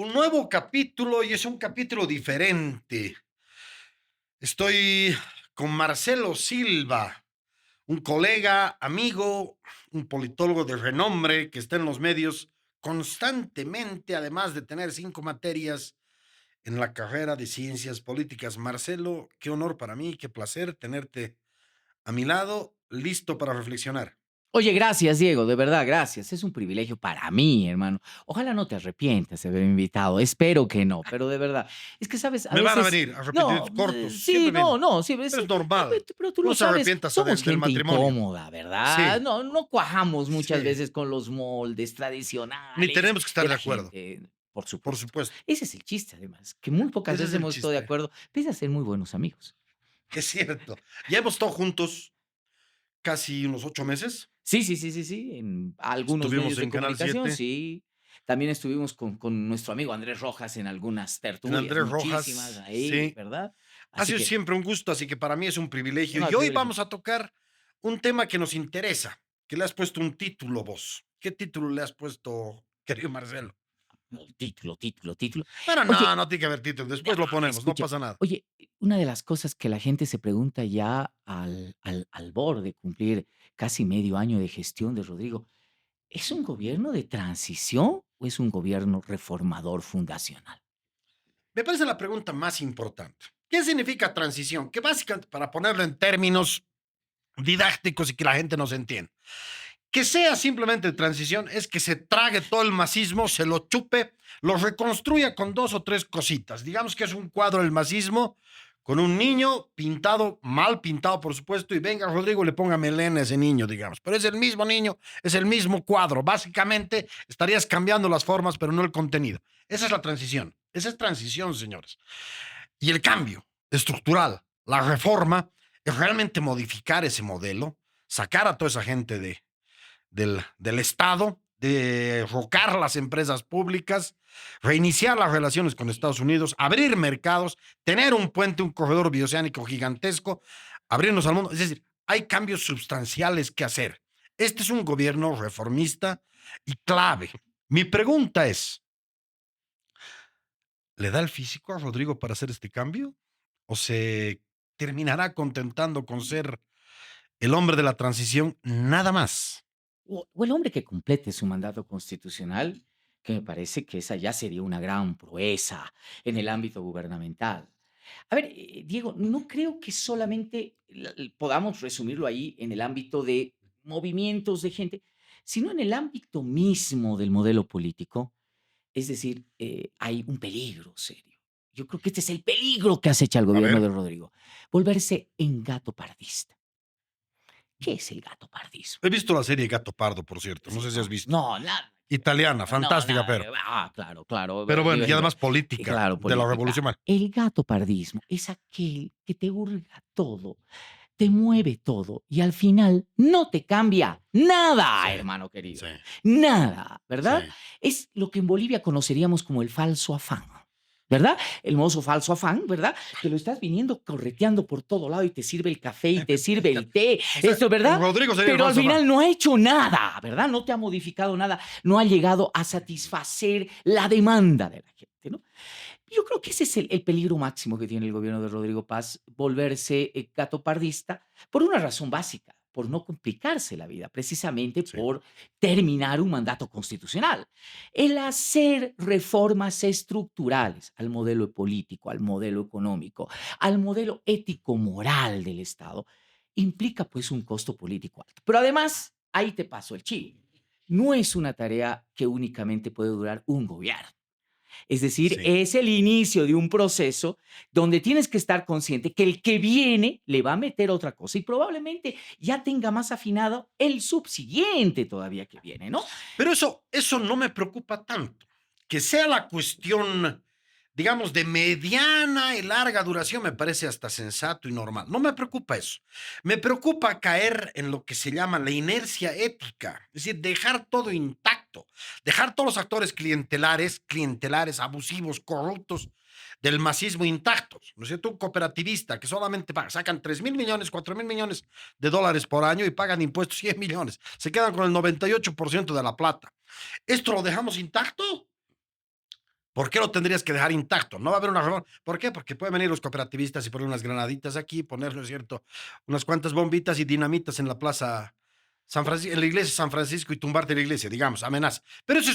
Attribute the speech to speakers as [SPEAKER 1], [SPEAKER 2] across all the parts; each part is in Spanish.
[SPEAKER 1] Un nuevo capítulo y es un capítulo diferente. Estoy con Marcelo Silva, un colega, amigo, un politólogo de renombre que está en los medios constantemente, además de tener 5 materias en la carrera de ciencias políticas. Marcelo, qué honor para mí, qué placer tenerte a mi lado, listo para reflexionar.
[SPEAKER 2] Oye, gracias, Diego, de verdad, gracias. Es un privilegio para mí, hermano. Ojalá no te arrepientas de haberme invitado. Espero que no, pero de verdad. Es que, ¿sabes? A
[SPEAKER 1] Me van a
[SPEAKER 2] veces,
[SPEAKER 1] venir a repetir
[SPEAKER 2] no,
[SPEAKER 1] cortos,
[SPEAKER 2] sí,
[SPEAKER 1] siempre
[SPEAKER 2] no,
[SPEAKER 1] vienen.
[SPEAKER 2] no, sí,
[SPEAKER 1] Pero
[SPEAKER 2] sí,
[SPEAKER 1] es normal.
[SPEAKER 2] pero tú lo
[SPEAKER 1] Uno se
[SPEAKER 2] sabes,
[SPEAKER 1] arrepienta hasta
[SPEAKER 2] somos
[SPEAKER 1] del
[SPEAKER 2] gente
[SPEAKER 1] matrimonio.
[SPEAKER 2] incómoda, ¿verdad?
[SPEAKER 1] Sí,
[SPEAKER 2] No, no cuajamos muchas
[SPEAKER 1] sí.
[SPEAKER 2] veces con los moldes
[SPEAKER 1] Ni
[SPEAKER 2] tradicionales
[SPEAKER 1] tenemos que estar
[SPEAKER 2] de
[SPEAKER 1] de
[SPEAKER 2] la
[SPEAKER 1] acuerdo,
[SPEAKER 2] gente, por
[SPEAKER 1] por
[SPEAKER 2] supuesto.
[SPEAKER 1] supuesto.
[SPEAKER 2] Ese es el chiste, además, que muy pocas
[SPEAKER 1] Ese
[SPEAKER 2] veces
[SPEAKER 1] es el
[SPEAKER 2] hemos estado de
[SPEAKER 1] chiste.
[SPEAKER 2] acuerdo, pese a ser muy buenos amigos.
[SPEAKER 1] Es cierto. Ya hemos estado juntos casi unos 8 meses.
[SPEAKER 2] Sí, sí, sí, sí, sí, en algunos
[SPEAKER 1] Estuvimos
[SPEAKER 2] medios de
[SPEAKER 1] en Canal
[SPEAKER 2] comunicación,
[SPEAKER 1] 7,
[SPEAKER 2] sí. También estuvimos con nuestro amigo Andrés Rojas en algunas
[SPEAKER 1] en
[SPEAKER 2] tertulias,
[SPEAKER 1] Andrés
[SPEAKER 2] muchísimas
[SPEAKER 1] Rojas,
[SPEAKER 2] ahí,
[SPEAKER 1] sí.
[SPEAKER 2] ¿verdad?
[SPEAKER 1] Ha
[SPEAKER 2] Así
[SPEAKER 1] sido
[SPEAKER 2] que,
[SPEAKER 1] siempre un gusto, así que para mí es un privilegio.
[SPEAKER 2] no,
[SPEAKER 1] Y
[SPEAKER 2] el
[SPEAKER 1] hoy
[SPEAKER 2] privilegio.
[SPEAKER 1] vamos a tocar un tema que nos interesa, que le has puesto un título vos. ¿Qué título le has puesto, querido Marcelo?
[SPEAKER 2] No, título, título, título.
[SPEAKER 1] Bueno,
[SPEAKER 2] Oye,
[SPEAKER 1] no tiene que haber título,
[SPEAKER 2] ya,
[SPEAKER 1] después lo ponemos, no
[SPEAKER 2] escucha,
[SPEAKER 1] pasa nada.
[SPEAKER 2] oye, una de las cosas que la gente se pregunta ya al borde de cumplir casi medio año de gestión de Rodrigo, ¿es un gobierno de transición o es un gobierno reformador fundacional?
[SPEAKER 1] Me parece la pregunta más importante. ¿Qué significa transición? Que básicamente, para ponerlo en términos didácticos y que la gente nos entienda, que sea simplemente transición es que se trague todo el masismo, se lo chupe, lo reconstruya con dos o tres cositas. Digamos que es un cuadro del masismo con un niño pintado, mal pintado, por supuesto, y venga Rodrigo y le ponga melena a ese niño, digamos. Pero es el mismo niño, es el mismo cuadro. Básicamente estarías cambiando las formas, pero no el contenido. Esa es la transición. Esa es transición, señores. Y el cambio estructural, la reforma, es realmente modificar ese modelo, sacar a toda esa gente del Estado, de rocar las empresas públicas, reiniciar las relaciones con Estados Unidos, abrir mercados, tener un puente, un corredor bioceánico gigantesco, abrirnos al mundo. Es decir, hay cambios sustanciales que hacer. Este es un gobierno reformista y clave. Mi pregunta es, ¿le da el físico a Rodrigo para hacer este cambio? ¿O se terminará contentando con ser el hombre de la transición nada más?
[SPEAKER 2] O el hombre que complete su mandato constitucional, que me parece que esa ya sería una gran proeza en el ámbito gubernamental. A ver, Diego, no creo que solamente podamos resumirlo ahí en el ámbito de movimientos de gente, sino en el ámbito mismo del modelo político. Es decir, hay un peligro serio. Yo creo que este es el peligro que acecha al
[SPEAKER 1] A
[SPEAKER 2] gobierno
[SPEAKER 1] ver,
[SPEAKER 2] de Rodrigo, volverse en gato pardista. ¿Qué es el gato pardismo?
[SPEAKER 1] he visto la serie Gato Pardo, por cierto, no
[SPEAKER 2] Sí,
[SPEAKER 1] sé si has
[SPEAKER 2] no,
[SPEAKER 1] visto.
[SPEAKER 2] no, nada que ver.
[SPEAKER 1] Italiana,
[SPEAKER 2] No,
[SPEAKER 1] fantástica,
[SPEAKER 2] nada que ver.
[SPEAKER 1] pero
[SPEAKER 2] Claro, claro,
[SPEAKER 1] pero bueno, y
[SPEAKER 2] divertido.
[SPEAKER 1] además política,
[SPEAKER 2] Claro,
[SPEAKER 1] de la
[SPEAKER 2] política.
[SPEAKER 1] revolución. Bueno,
[SPEAKER 2] El gatopardismo es aquel que te hurga todo, te mueve todo y al final no te cambia nada,
[SPEAKER 1] sí,
[SPEAKER 2] hermano querido.
[SPEAKER 1] sí,
[SPEAKER 2] Nada,
[SPEAKER 1] sí.
[SPEAKER 2] ¿verdad? Es lo que en Bolivia conoceríamos como el falso afán. ¿Verdad? El mozo falso afán, ¿verdad? Que lo estás viniendo correteando por todo lado y te sirve el café y te sirve el té,
[SPEAKER 1] O sea,
[SPEAKER 2] esto, ¿verdad?
[SPEAKER 1] Rodrigo sería el
[SPEAKER 2] Pero al
[SPEAKER 1] falso fan.
[SPEAKER 2] final no ha hecho nada, ¿verdad? No te ha modificado nada, no ha llegado a satisfacer la demanda de la gente, ¿no? Yo creo que ese es el peligro máximo que tiene el gobierno de Rodrigo Paz, volverse gatopardista, por una razón básica, por no complicarse la vida, precisamente
[SPEAKER 1] Sí.
[SPEAKER 2] por terminar un mandato constitucional. El hacer reformas estructurales al modelo político, al modelo económico, al modelo ético-moral del Estado, implica pues un costo político alto. Pero además, ahí te paso el chivo. No es una tarea que únicamente puede durar un gobierno. Es decir,
[SPEAKER 1] Sí.
[SPEAKER 2] es el inicio de un proceso donde tienes que estar consciente que el que viene le va a meter otra cosa y probablemente ya tenga más afinado el subsiguiente todavía que viene, ¿no?
[SPEAKER 1] Pero eso no me preocupa tanto. Que sea la cuestión, digamos, de mediana y larga duración me parece hasta sensato y normal. No me preocupa eso. Me preocupa caer en lo que se llama la inercia ética, es decir, dejar todo intacto, dejar todos los actores clientelares, abusivos, corruptos del masismo intactos. ¿No es cierto? Un cooperativista que solamente sacan 3.000 millones, 4.000 millones de dólares por año y pagan impuestos 100 millones. Se quedan con el 98% de la plata. ¿Esto lo dejamos intacto? ¿Por qué lo tendrías que dejar intacto? No va a haber una reforma. ¿Por qué? Porque pueden venir los cooperativistas y poner unas granaditas aquí, poner, ¿no es cierto?, unas cuantas bombitas y dinamitas en la plaza San Francisco, en la iglesia de San Francisco y tumbarte la iglesia, digamos, amenaza. Pero ese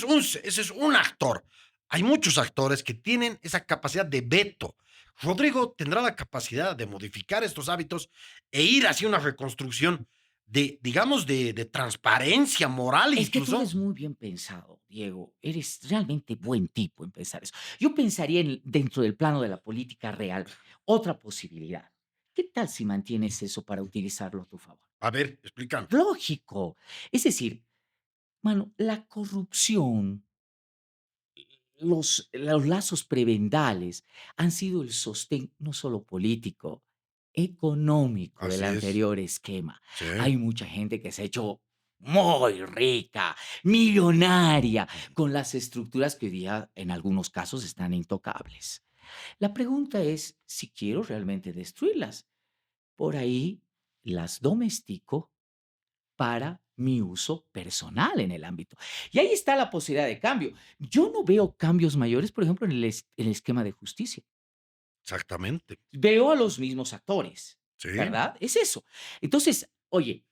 [SPEAKER 1] es un actor. Hay muchos actores que tienen esa capacidad de veto. Rodrigo tendrá la capacidad de modificar estos hábitos e ir hacia una reconstrucción de, digamos, de transparencia moral
[SPEAKER 2] Es que tú
[SPEAKER 1] incluso.
[SPEAKER 2] eres muy bien pensado, Diego. Eres realmente buen tipo en pensar eso. Yo pensaría dentro del plano de la política real otra posibilidad. ¿Qué tal si mantienes eso para utilizarlo a tu favor?
[SPEAKER 1] A ver, explícame.
[SPEAKER 2] Lógico. Es decir, mano, la corrupción, los lazos prebendales han sido el sostén no solo político, económico del
[SPEAKER 1] Así es.
[SPEAKER 2] anterior esquema.
[SPEAKER 1] Sí.
[SPEAKER 2] Hay mucha gente que se ha hecho muy rica, millonaria, con las estructuras que hoy día en algunos casos están intocables. La pregunta es si quiero realmente destruirlas. Por ahí las domestico para mi uso personal en el ámbito. Y ahí está la posibilidad de cambio. Yo no veo cambios mayores, por ejemplo, en el esquema de justicia.
[SPEAKER 1] Exactamente.
[SPEAKER 2] Veo a los mismos actores,
[SPEAKER 1] Sí.
[SPEAKER 2] ¿verdad? Es eso. Entonces, oye,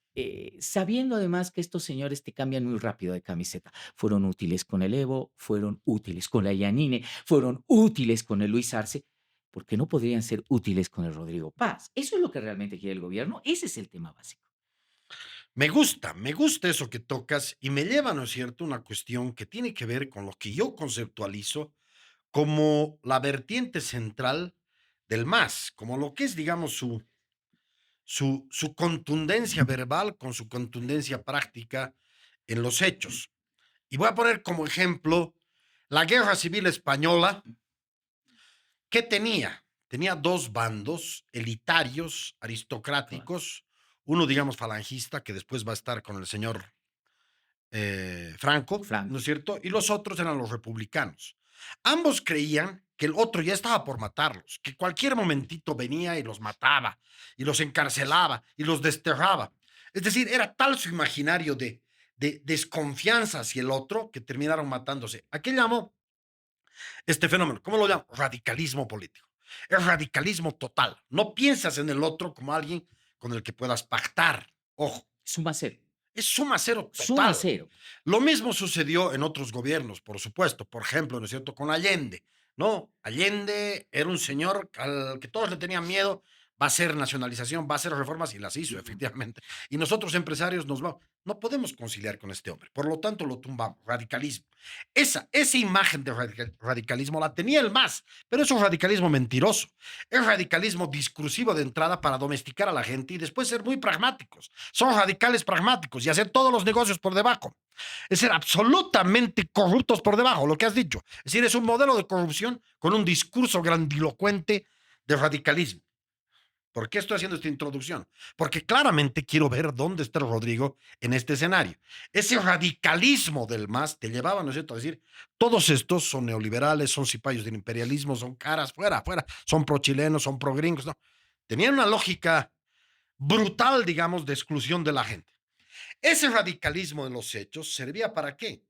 [SPEAKER 2] sabiendo además que estos señores te cambian muy rápido de camiseta, fueron útiles con el Evo, fueron útiles con la Yanine, fueron útiles con el Luis Arce, ¿por qué no podrían ser útiles con el Rodrigo Paz? Eso es lo que realmente quiere el gobierno, ese es el tema básico.
[SPEAKER 1] Me gusta eso que tocas y me lleva, ¿no es cierto?, una cuestión que tiene que ver con lo que yo conceptualizo como la vertiente central del MAS, como lo que es, digamos, su contundencia verbal con su contundencia práctica en los hechos. Y voy a poner como ejemplo la Guerra Civil Española. ¿Qué tenía? Tenía dos bandos elitarios,
[SPEAKER 2] Claro.
[SPEAKER 1] aristocráticos, uno, digamos, falangista, que después va a estar con el señor Franco, ¿no es
[SPEAKER 2] Franco.
[SPEAKER 1] cierto? Y los otros eran los republicanos. Ambos creían que el otro ya estaba por matarlos, que cualquier momentito venía y los mataba, y los encarcelaba, y los desterraba. Es decir, era tal su imaginario de desconfianza hacia el otro que terminaron matándose. ¿A qué llamó este fenómeno? ¿Cómo lo llamo? Radicalismo político. Es radicalismo total. No piensas en el otro como alguien con el que puedas pactar. Ojo,
[SPEAKER 2] Suma cero.
[SPEAKER 1] es suma cero
[SPEAKER 2] Suma
[SPEAKER 1] total.
[SPEAKER 2] cero.
[SPEAKER 1] Lo mismo sucedió en otros gobiernos, por supuesto. Por ejemplo, ¿no es cierto?, con Allende. No, Allende era un señor al que todos le tenían miedo. Va a hacer nacionalización, va a hacer reformas y las hizo, efectivamente. Y nosotros, empresarios, nos vamos. No podemos conciliar con este hombre. Por lo tanto, lo tumbamos. Radicalismo. Esa imagen de radicalismo la tenía el MAS, pero es un radicalismo mentiroso. Es radicalismo discursivo de entrada para domesticar a la gente y después ser muy pragmáticos. Son radicales pragmáticos y hacer todos los negocios por debajo. Es ser absolutamente corruptos por debajo, lo que has dicho. Es decir, es un modelo de corrupción con un discurso grandilocuente de radicalismo. ¿Por qué estoy haciendo esta introducción? Porque claramente quiero ver dónde está Rodrigo en este escenario. Ese radicalismo del MAS te llevaba, ¿no es cierto?, a decir, todos estos son neoliberales, son cipayos del imperialismo, son caras, fuera, fuera, son pro-chilenos, son pro-gringos, no. Tenían una lógica brutal, digamos, de exclusión de la gente. Ese radicalismo en los hechos servía para qué?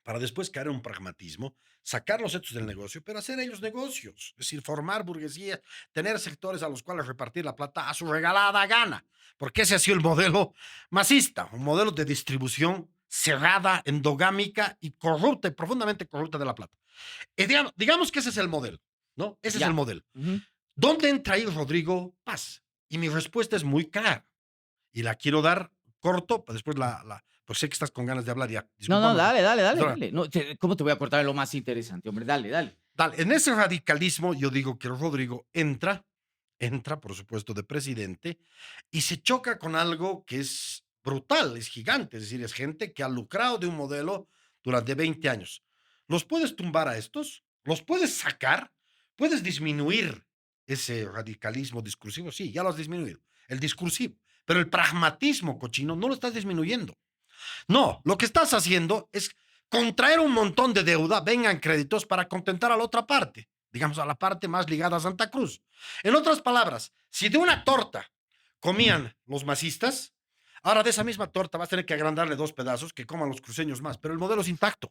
[SPEAKER 1] Para después caer en un pragmatismo, sacar los hechos del negocio, pero hacer ellos negocios, es decir, formar burguesía, tener sectores a los cuales repartir la plata a su regalada gana, porque ese ha sido el modelo masista, un modelo de distribución cerrada, endogámica y corrupta, y profundamente corrupta de la plata. Y digamos que ese es el modelo, ¿no? Ese es el
[SPEAKER 2] Ya.
[SPEAKER 1] modelo.
[SPEAKER 2] Ujú.
[SPEAKER 1] ¿Dónde entra ahí Rodrigo Paz? Y mi respuesta es muy clara, y la quiero dar corto, pues después pues sé que estás con ganas de hablar ya,
[SPEAKER 2] No, no,
[SPEAKER 1] discúlpame.
[SPEAKER 2] dale, dale, dale, dale. No, ¿cómo te voy a cortar en lo más interesante, hombre? Dale, dale.
[SPEAKER 1] Dale, en ese radicalismo yo digo que Rodrigo entra, por supuesto, de presidente y se choca con algo que es brutal, es gigante, es decir, es gente que ha lucrado de un modelo durante 20 años. ¿Los puedes tumbar a estos? ¿Los puedes sacar? ¿Puedes disminuir ese radicalismo discursivo? Sí, ya lo has disminuido, el discursivo, pero el pragmatismo cochino no lo estás disminuyendo. No, lo que estás haciendo es contraer un montón de deuda, vengan créditos para contentar a la otra parte, digamos a la parte más ligada a Santa Cruz. En otras palabras, si de una torta comían los masistas, ahora de esa misma torta vas a tener que agrandarle dos pedazos que coman los cruceños más, pero el modelo es intacto.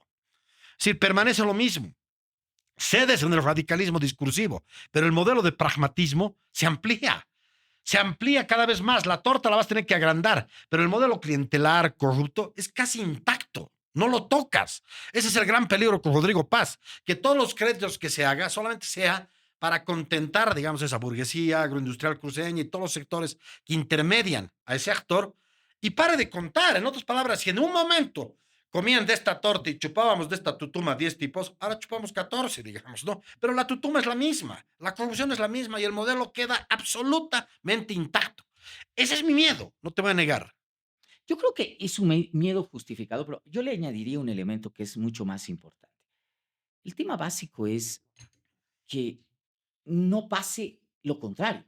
[SPEAKER 1] Es decir, permanece lo mismo. cedes en el radicalismo discursivo, pero el modelo de pragmatismo se amplía cada vez más. La torta la vas a tener que agrandar, pero el modelo clientelar, corrupto, es casi intacto. No lo tocas. Ese es el gran peligro con Rodrigo Paz, que todos los créditos que se haga solamente sea para contentar, digamos, esa burguesía agroindustrial cruceña y todos los sectores que intermedian a ese actor y pare de contar. En otras palabras, si en un momento comían de esta torta y chupábamos de esta tutuma 10 tipos, ahora chupamos 14, digamos, ¿no? Pero la tutuma es la misma, la corrupción es la misma y el modelo queda absolutamente intacto. Ese es mi miedo, no te voy a negar.
[SPEAKER 2] Yo creo que es un miedo justificado, pero yo le añadiría un elemento que es mucho más importante. El tema básico es que no pase lo contrario.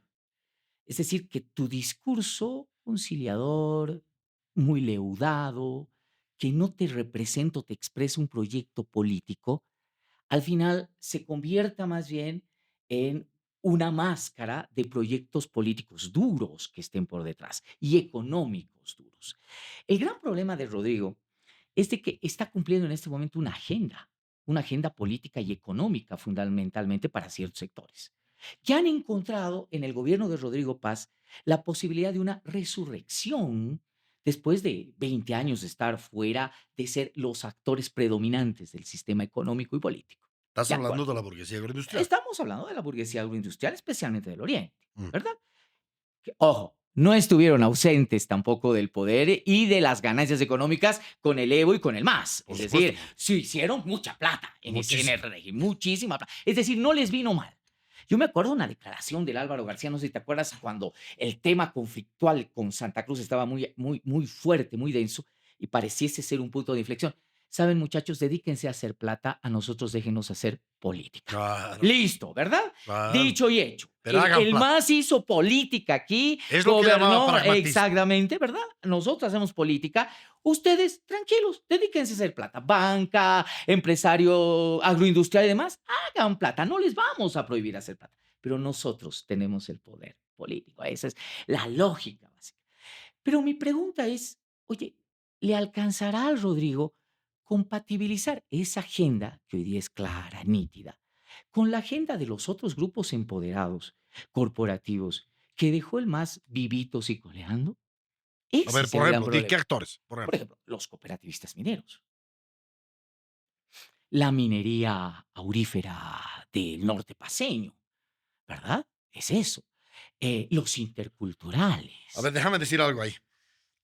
[SPEAKER 2] Es decir, que tu discurso conciliador, muy leudado, que no te representa o te expresa un proyecto político, al final se convierta más bien en una máscara de proyectos políticos duros que estén por detrás y económicos duros. El gran problema de Rodrigo es de que está cumpliendo en este momento una agenda política y económica fundamentalmente para ciertos sectores, que han encontrado en el gobierno de Rodrigo Paz la posibilidad de una resurrección después de 20 años de estar fuera, de ser los actores predominantes del sistema económico y político.
[SPEAKER 1] Estás
[SPEAKER 2] De
[SPEAKER 1] hablando
[SPEAKER 2] acuerdo.
[SPEAKER 1] de la burguesía agroindustrial.
[SPEAKER 2] Estamos hablando de la burguesía agroindustrial, especialmente del Oriente,
[SPEAKER 1] Mm,
[SPEAKER 2] ¿verdad? Que, ojo, no estuvieron ausentes tampoco del poder y de las ganancias económicas con el Evo y con el MAS.
[SPEAKER 1] por
[SPEAKER 2] Es
[SPEAKER 1] supuesto,
[SPEAKER 2] decir, se hicieron mucha plata en el
[SPEAKER 1] muchísimo.
[SPEAKER 2] régimen, muchísima plata. Es decir, no les vino mal. Yo me acuerdo una declaración del Álvaro García, no sé si te acuerdas, cuando el tema conflictual con Santa Cruz estaba muy fuerte, muy denso, y pareciese ser un punto de inflexión. Saben, muchachos, dedíquense a hacer plata, a nosotros déjenos hacer política.
[SPEAKER 1] Claro,
[SPEAKER 2] Listo, ¿verdad?
[SPEAKER 1] claro.
[SPEAKER 2] Dicho y hecho.
[SPEAKER 1] Pero hagan
[SPEAKER 2] El
[SPEAKER 1] plata.
[SPEAKER 2] MAS hizo política aquí,
[SPEAKER 1] Es lo que llamaba
[SPEAKER 2] gobernó
[SPEAKER 1] pragmatismo.
[SPEAKER 2] exactamente, ¿verdad? Nosotros hacemos política. Ustedes, tranquilos, dedíquense a hacer plata. Banca, empresario agroindustrial y demás, hagan plata. No les vamos a prohibir hacer plata. Pero nosotros tenemos el poder político. Esa es la lógica básica. Pero mi pregunta es, oye, ¿le alcanzará al Rodrigo compatibilizar esa agenda, que hoy día es clara, nítida, con la agenda de los otros grupos empoderados, corporativos, que dejó el más vivitos y coleando?
[SPEAKER 1] A
[SPEAKER 2] Ese
[SPEAKER 1] ver,
[SPEAKER 2] es
[SPEAKER 1] por
[SPEAKER 2] el gran
[SPEAKER 1] ejemplo, ¿de qué
[SPEAKER 2] problema.
[SPEAKER 1] actores? Por
[SPEAKER 2] Por
[SPEAKER 1] ejemplo.
[SPEAKER 2] ejemplo, los cooperativistas mineros, la minería aurífera del norte paceño, ¿verdad? Es eso. Los
[SPEAKER 1] A ver,
[SPEAKER 2] interculturales,
[SPEAKER 1] déjame decir algo ahí.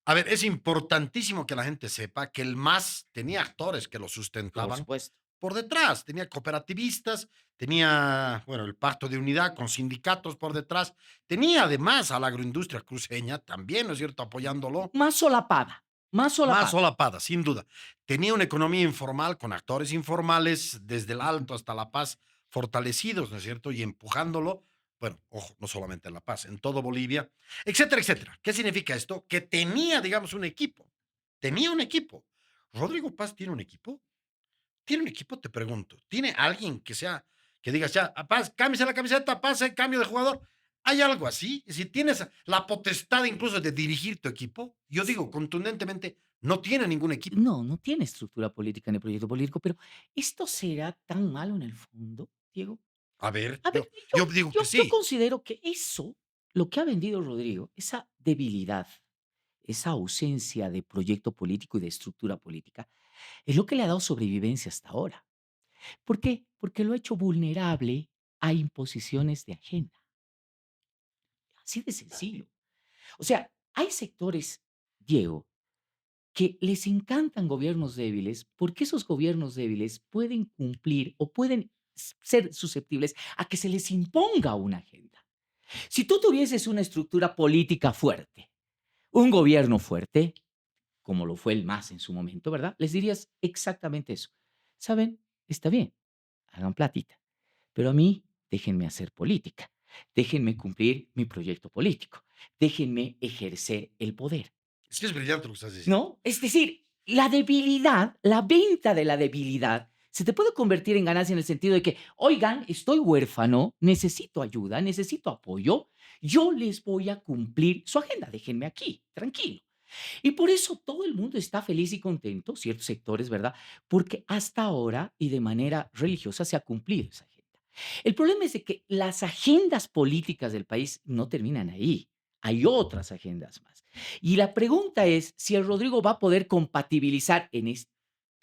[SPEAKER 1] A ver, es importantísimo que la gente sepa que el MAS tenía actores que lo
[SPEAKER 2] por
[SPEAKER 1] sustentaban
[SPEAKER 2] supuesto.
[SPEAKER 1] por detrás. Tenía cooperativistas, tenía, bueno, el pacto de unidad con sindicatos por detrás. Tenía además a la agroindustria cruceña también, ¿no es cierto?, apoyándolo.
[SPEAKER 2] Más solapada, más
[SPEAKER 1] Más
[SPEAKER 2] solapada.
[SPEAKER 1] solapada, sin duda. Tenía una economía informal con actores informales desde el Alto hasta La Paz fortalecidos, ¿no es cierto? Y empujándolo, bueno, ojo, no solamente en La Paz, en todo Bolivia, etcétera, etcétera. ¿Qué significa esto? Que tenía, digamos, un equipo. Tenía un equipo. ¿Rodrigo Paz tiene un equipo? ¿Tiene un equipo? Te pregunto. ¿Tiene alguien que sea, que digas ya, Paz, cámbiese la camiseta, Paz, cambio de jugador? ¿Hay algo así? Si tienes la potestad incluso de dirigir tu equipo, yo digo contundentemente, no tiene ningún equipo.
[SPEAKER 2] No, no tiene estructura política ni proyecto político, pero ¿esto será tan malo en el fondo, Diego?
[SPEAKER 1] A ver,
[SPEAKER 2] A ver,
[SPEAKER 1] yo digo que
[SPEAKER 2] yo
[SPEAKER 1] sí.
[SPEAKER 2] considero que eso, lo que ha vendido Rodrigo, esa debilidad, esa ausencia de proyecto político y de estructura política, es lo que le ha dado sobrevivencia hasta ahora. ¿Por qué? Porque lo ha hecho vulnerable a imposiciones de agenda. Así de sencillo. O sea, hay sectores, Diego, que les encantan gobiernos débiles porque esos gobiernos débiles pueden cumplir o pueden ser susceptibles a que se les imponga una agenda. Si tú tuvieses una estructura política fuerte, un gobierno fuerte, como lo fue el MAS en su momento, ¿verdad? Les dirías exactamente eso. ¿Saben? Está bien, hagan platita, pero a mí déjenme hacer política, déjenme cumplir mi proyecto político, déjenme ejercer el poder.
[SPEAKER 1] Es que es brillante lo que estás diciendo.
[SPEAKER 2] ¿No? Es decir, la debilidad, la venta de la debilidad, se te puede convertir en ganancia en el sentido de que, oigan, estoy huérfano, necesito ayuda, necesito apoyo, yo les voy a cumplir su agenda, déjenme aquí, tranquilo. Y por eso todo el mundo está feliz y contento, ciertos sectores, ¿verdad? Porque hasta ahora y de manera religiosa se ha cumplido esa agenda. El problema es de que las agendas políticas del país no terminan ahí. Hay otras agendas más. Y la pregunta es si el Rodrigo va a poder compatibilizar en este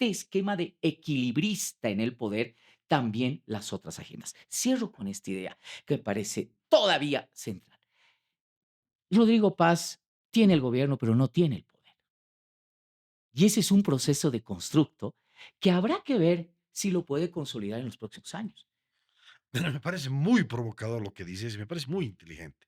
[SPEAKER 2] esquema de equilibrista en el poder también las otras agendas. Cierro con esta idea que me parece todavía central. Rodrigo Paz tiene el gobierno, pero no tiene el poder. Y ese es un proceso de constructo que habrá que ver si lo puede consolidar en los próximos años.
[SPEAKER 1] Me parece muy provocador lo que dices y me parece muy inteligente.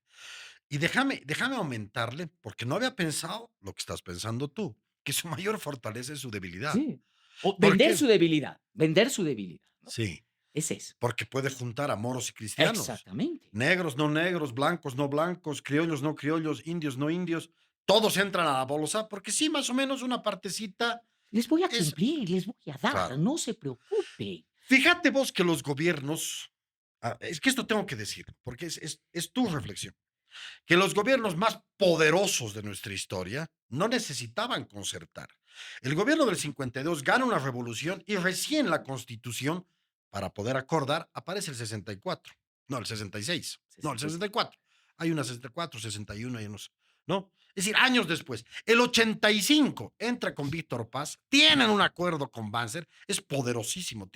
[SPEAKER 1] Y déjame aumentarle, porque no había pensado lo que estás pensando tú, que su mayor fortaleza es su debilidad.
[SPEAKER 2] Sí. O
[SPEAKER 1] Porque
[SPEAKER 2] vender su debilidad, ¿no?
[SPEAKER 1] sí,
[SPEAKER 2] Es eso.
[SPEAKER 1] porque puede juntar a moros y cristianos,
[SPEAKER 2] Exactamente.
[SPEAKER 1] negros, no negros, blancos, no blancos, criollos, no criollos, indios, no indios. Todos entran a la bolsa, porque sí, más o menos una partecita
[SPEAKER 2] Les voy a
[SPEAKER 1] es
[SPEAKER 2] cumplir, les voy a dar,
[SPEAKER 1] claro.
[SPEAKER 2] no se preocupe.
[SPEAKER 1] Fíjate vos que los gobiernos, es que esto tengo que decir, porque es tu reflexión, que los gobiernos más poderosos de nuestra historia no necesitaban concertar. El gobierno del 52 gana una revolución y recién la constitución, para poder acordar, aparece el 64. No, el 66. No, el
[SPEAKER 2] 66.
[SPEAKER 1] 64. Hay una 64, 61, hay unos, ¿no? Es decir, años después. El 85 entra con Víctor Paz, tienen un acuerdo con Banzer, es poderosísimo.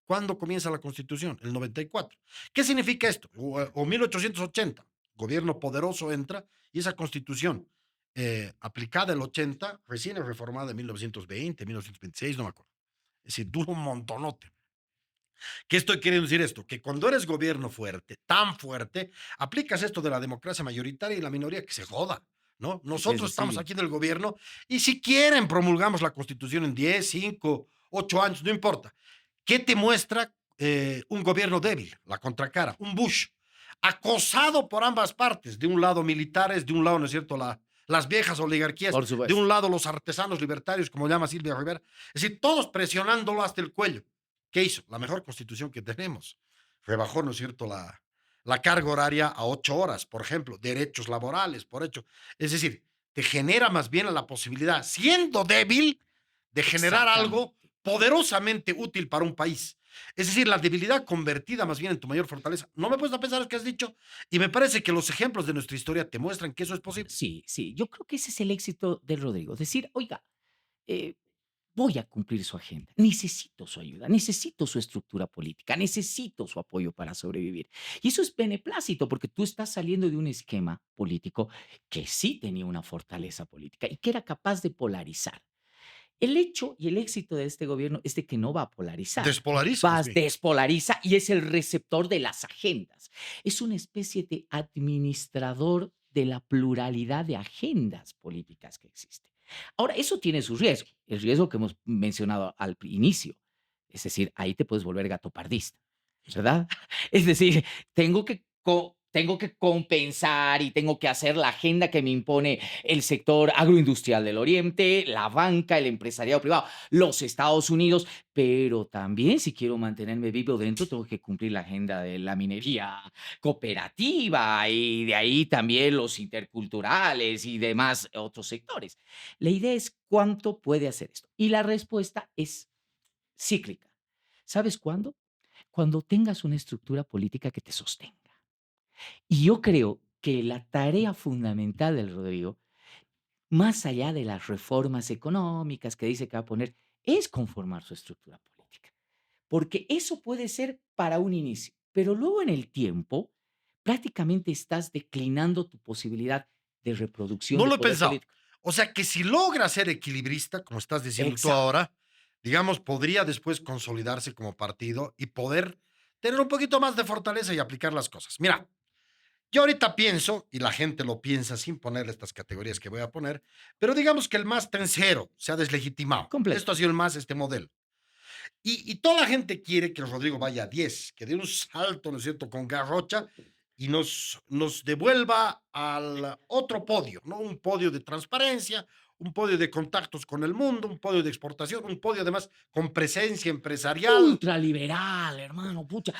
[SPEAKER 1] ¿Cuándo comienza la constitución? El 94. ¿Qué significa esto? O 1880 gobierno poderoso entra y esa constitución aplicada el 80, recién reformada en 1920, 1926, no me acuerdo. Es decir, dura un montonote. ¿Qué estoy queriendo decir esto? Que cuando eres gobierno fuerte, tan fuerte, aplicas esto de la democracia mayoritaria y la minoría que se joda, ¿no?
[SPEAKER 2] Es
[SPEAKER 1] Nosotros estamos
[SPEAKER 2] decir,
[SPEAKER 1] aquí en el gobierno y si quieren promulgamos la constitución en 10, 5, 8 años, no importa. ¿Qué te muestra un gobierno débil? La contracara, un Bush, acosado por ambas partes, de un lado militares, de un lado, ¿no es cierto?, las viejas oligarquías,
[SPEAKER 2] por
[SPEAKER 1] de
[SPEAKER 2] supuesto.
[SPEAKER 1] un lado los artesanos libertarios, como llama Silvia Rivera, es decir, todos presionándolo hasta el cuello. ¿Qué hizo? La mejor constitución que tenemos. Rebajó, ¿no es cierto?, la carga horaria a 8 horas, por ejemplo, derechos laborales, por hecho. Es decir, te genera más bien la posibilidad, siendo débil, de generar algo
[SPEAKER 2] Exactamente.
[SPEAKER 1] poderosamente útil para un país. Es decir, la debilidad convertida más bien en tu mayor fortaleza. No me puedes a pensar lo que has dicho y me parece que los ejemplos de nuestra historia te muestran que eso es posible.
[SPEAKER 2] Sí, sí, yo creo que ese es el éxito de Rodrigo. Decir, oiga, eh, voy a cumplir su agenda. Necesito su ayuda, necesito su estructura política, necesito su apoyo para sobrevivir. Y eso es beneplácito porque tú estás saliendo de un esquema político que sí tenía una fortaleza política y que era capaz de polarizar. El hecho y el éxito de este gobierno es de que no va a polarizar,
[SPEAKER 1] Despolariza
[SPEAKER 2] va
[SPEAKER 1] más
[SPEAKER 2] a
[SPEAKER 1] bien.
[SPEAKER 2] despolariza y es el receptor de las agendas. Es una especie de administrador de la pluralidad de agendas políticas que existe. Ahora, eso tiene su riesgo, el riesgo que hemos mencionado al inicio. Es decir, ahí te puedes volver gatopardista, ¿verdad? Es decir, tengo que compensar y tengo que hacer la agenda que me impone el sector agroindustrial del Oriente, la banca, el empresariado privado, los Estados Unidos, pero también si quiero mantenerme vivo dentro, tengo que cumplir la agenda de la minería cooperativa y de ahí también los interculturales y demás otros sectores. La idea es cuánto puede hacer esto. Y la respuesta es cíclica. ¿Sabes cuándo? Cuando tengas una estructura política que te sostenga. Y yo creo que la tarea fundamental del Rodrigo, más allá de las reformas económicas que dice que va a poner, es conformar su estructura política. Porque eso puede ser para un inicio, pero luego en el tiempo prácticamente estás declinando tu posibilidad de reproducción
[SPEAKER 1] No
[SPEAKER 2] de
[SPEAKER 1] lo he
[SPEAKER 2] poder
[SPEAKER 1] pensado.
[SPEAKER 2] político.
[SPEAKER 1] O sea que si logra ser equilibrista, como estás diciendo tú
[SPEAKER 2] Exacto.
[SPEAKER 1] ahora, digamos, podría después consolidarse como partido y poder tener un poquito más de fortaleza y aplicar las cosas. Mira, yo ahorita pienso, y la gente lo piensa sin ponerle estas categorías que voy a poner, pero digamos que el más tencero se ha deslegitimado. Esto ha sido
[SPEAKER 2] Completamente.
[SPEAKER 1] el más, este modelo. Y toda la gente quiere que Rodrigo vaya a 10, que dé un salto, ¿no es cierto?, con garrocha y nos devuelva al otro podio, ¿no? Un podio de transparencia, un podio de contactos con el mundo, un podio de exportación, un podio además con presencia empresarial.
[SPEAKER 2] Ultraliberal, hermano, pucha.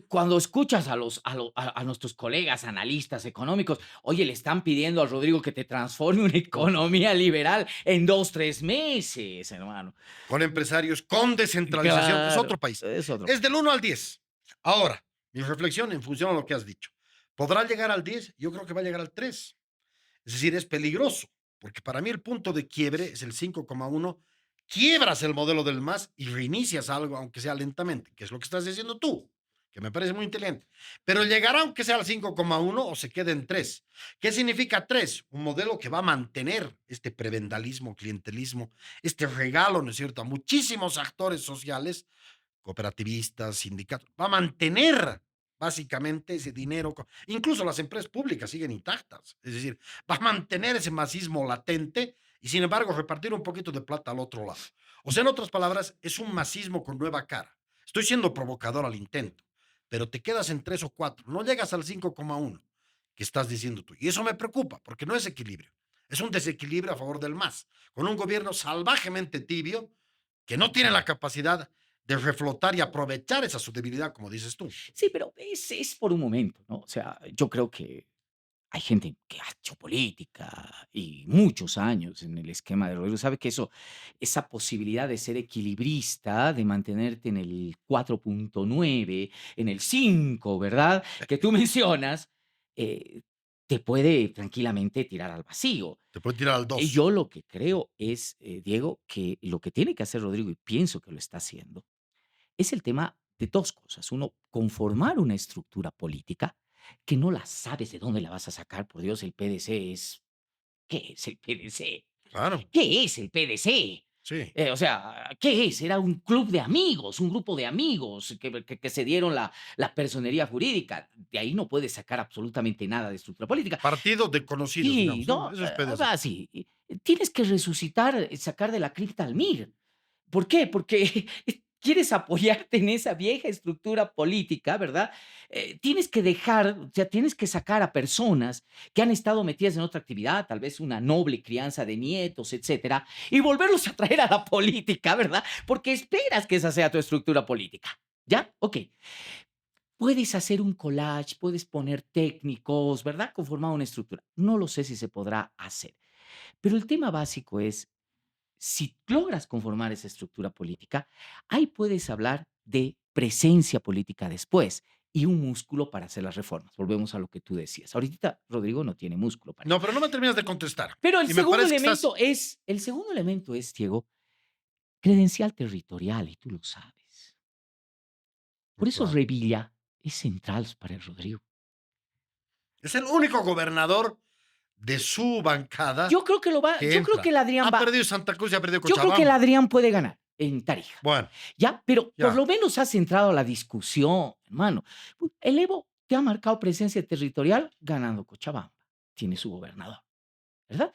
[SPEAKER 2] Cuando escuchas a nuestros colegas analistas económicos, oye, le están pidiendo a Rodrigo que te transforme una economía liberal en 2, 3 meses, hermano.
[SPEAKER 1] Con empresarios, con descentralización, es
[SPEAKER 2] Claro,
[SPEAKER 1] otro país.
[SPEAKER 2] es otro
[SPEAKER 1] Es
[SPEAKER 2] país.
[SPEAKER 1] del 1 al 10. Ahora, mi reflexión en función a lo que has dicho. ¿Podrá llegar al 10? Yo creo que va a llegar al 3. Es decir, es peligroso, porque para mí el punto de quiebre es el 5,1. Quiebras el modelo del MAS y reinicias algo, aunque sea lentamente, que es lo que estás diciendo tú, que me parece muy inteligente. Pero llegará aunque sea al 5,1 o se quede en 3. ¿Qué significa 3? Un modelo que va a mantener este prebendalismo, clientelismo, este regalo, ¿no es cierto?, a muchísimos actores sociales, cooperativistas, sindicatos, va a mantener básicamente ese dinero, incluso las empresas públicas siguen intactas, es decir, va a mantener ese masismo latente y sin embargo repartir un poquito de plata al otro lado. O sea, en otras palabras, es un masismo con nueva cara. Estoy siendo provocador al intento, pero te quedas en 3 o 4, no llegas al 5,1 que estás diciendo tú. Y eso me preocupa, porque no es equilibrio, es un desequilibrio a favor del MAS, con un gobierno salvajemente tibio que no tiene la capacidad de reflotar y aprovechar esa su debilidad, como dices tú.
[SPEAKER 2] Sí, pero es por un momento, ¿no? O sea, yo creo que hay gente que ha hecho política y muchos años en el esquema de Rodrigo, sabe que esa posibilidad de ser equilibrista, de mantenerte en el 4,9, en el 5, ¿verdad? Que tú mencionas, eh, te puede tranquilamente tirar al vacío.
[SPEAKER 1] Te puede tirar al 2.
[SPEAKER 2] Yo lo que creo es, Diego, que lo que tiene que hacer Rodrigo, y pienso que lo está haciendo, es el tema de 2 cosas. Uno, conformar una estructura política que no la sabes de dónde la vas a sacar. Por Dios, el PDC es, ¿qué es el PDC?
[SPEAKER 1] Claro,
[SPEAKER 2] ¿Qué es el PDC?
[SPEAKER 1] sí.
[SPEAKER 2] O sea, ¿qué es? Era un club de amigos, un grupo de amigos que se dieron la personería jurídica. De ahí no puedes sacar absolutamente nada de estructura política.
[SPEAKER 1] Partido de conocidos,
[SPEAKER 2] Y
[SPEAKER 1] digamos, ¿no?
[SPEAKER 2] no,
[SPEAKER 1] Eso es PDC.
[SPEAKER 2] así, tienes que resucitar, sacar de la cripta al MIR. ¿Por qué? Porque quieres apoyarte en esa vieja estructura política, ¿verdad? Tienes que dejar, o sea, tienes que sacar a personas que han estado metidas en otra actividad, tal vez una noble crianza de nietos, etcétera, y volverlos a traer a la política, ¿verdad? Porque esperas que esa sea tu estructura política. ¿Ya? Ok. Puedes hacer un collage, puedes poner técnicos, ¿verdad? Conformar una estructura. No lo sé si se podrá hacer, pero el tema básico es, si logras conformar esa estructura política, ahí puedes hablar de presencia política después y un músculo para hacer las reformas. Volvemos a lo que tú decías. Ahorita Rodrigo no tiene músculo para
[SPEAKER 1] No,
[SPEAKER 2] eso.
[SPEAKER 1] pero no me terminas de contestar.
[SPEAKER 2] Pero el
[SPEAKER 1] Y me
[SPEAKER 2] segundo
[SPEAKER 1] parece que estás.
[SPEAKER 2] elemento es, Diego, credencial territorial, y tú lo sabes. Por eso
[SPEAKER 1] Claro.
[SPEAKER 2] Revilla es central para el Rodrigo.
[SPEAKER 1] Es el único gobernador de su bancada que
[SPEAKER 2] Yo creo que
[SPEAKER 1] entra.
[SPEAKER 2] el Adrián
[SPEAKER 1] Ha
[SPEAKER 2] va,
[SPEAKER 1] perdido Santa Cruz y ha perdido
[SPEAKER 2] yo creo que el
[SPEAKER 1] Cochabamba.
[SPEAKER 2] Adrián puede ganar en Tarija.
[SPEAKER 1] Bueno,
[SPEAKER 2] Ya, pero por
[SPEAKER 1] ya.
[SPEAKER 2] lo menos has entrado a la discusión, hermano. El Evo te ha marcado presencia territorial ganando Cochabamba. Tiene su gobernador, ¿verdad?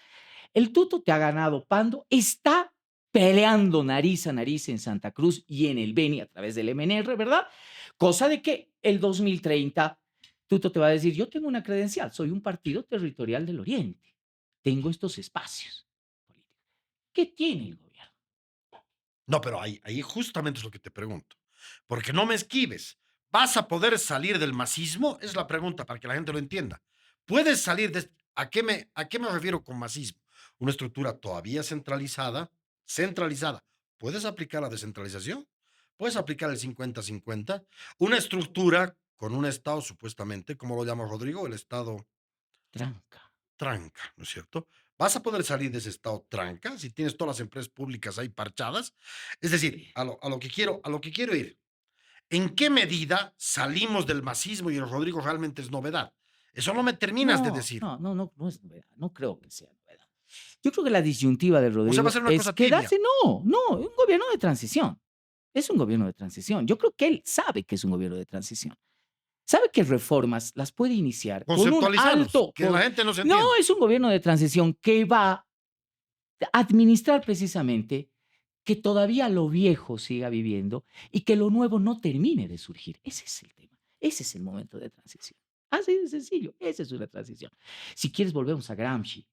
[SPEAKER 2] El Tuto te ha ganado Pando, está peleando nariz a nariz en Santa Cruz y en el Beni a través del MNR, ¿verdad? Cosa de que el 2030 Tuto te va a decir, yo tengo una credencial, soy un partido territorial del Oriente, tengo estos espacios políticos. ¿Qué tiene el gobierno?
[SPEAKER 1] No, pero ahí justamente es lo que te pregunto. Porque no me esquives. ¿Vas a poder salir del masismo? Es la pregunta para que la gente lo entienda. ¿Puedes salir de... ¿A qué me refiero con masismo? Una estructura todavía centralizada, centralizada. ¿Puedes aplicar la descentralización? ¿Puedes aplicar el 50-50? Una estructura con un Estado supuestamente, como lo llama Rodrigo, el Estado
[SPEAKER 2] Tranca.
[SPEAKER 1] tranca, ¿no es cierto? ¿Vas a poder salir de ese estado tranca si tienes todas las empresas públicas ahí parchadas? Es decir, a lo que quiero ir. ¿En qué medida salimos del masismo y el Rodrigo realmente es novedad? Eso no me terminas de
[SPEAKER 2] No,
[SPEAKER 1] decir.
[SPEAKER 2] no, no, no, no es novedad, no creo que sea novedad. Yo creo que la disyuntiva de
[SPEAKER 1] O sea, va a
[SPEAKER 2] Rodrigo
[SPEAKER 1] ser una
[SPEAKER 2] es
[SPEAKER 1] cosa tibia.
[SPEAKER 2] quedarse, es un gobierno de transición, es un gobierno de transición. Yo creo que él sabe que es un gobierno de transición. Sabe que reformas las puede iniciar con un
[SPEAKER 1] Conceptualizanos,
[SPEAKER 2] alto,
[SPEAKER 1] que la gente no se
[SPEAKER 2] no,
[SPEAKER 1] entienda.
[SPEAKER 2] es un gobierno de transición que va a administrar precisamente que todavía lo viejo siga viviendo y que lo nuevo no termine de surgir. Ese es el tema, ese es el momento de transición. Así de sencillo, esa es una transición. Si quieres volvemos a Gramsci.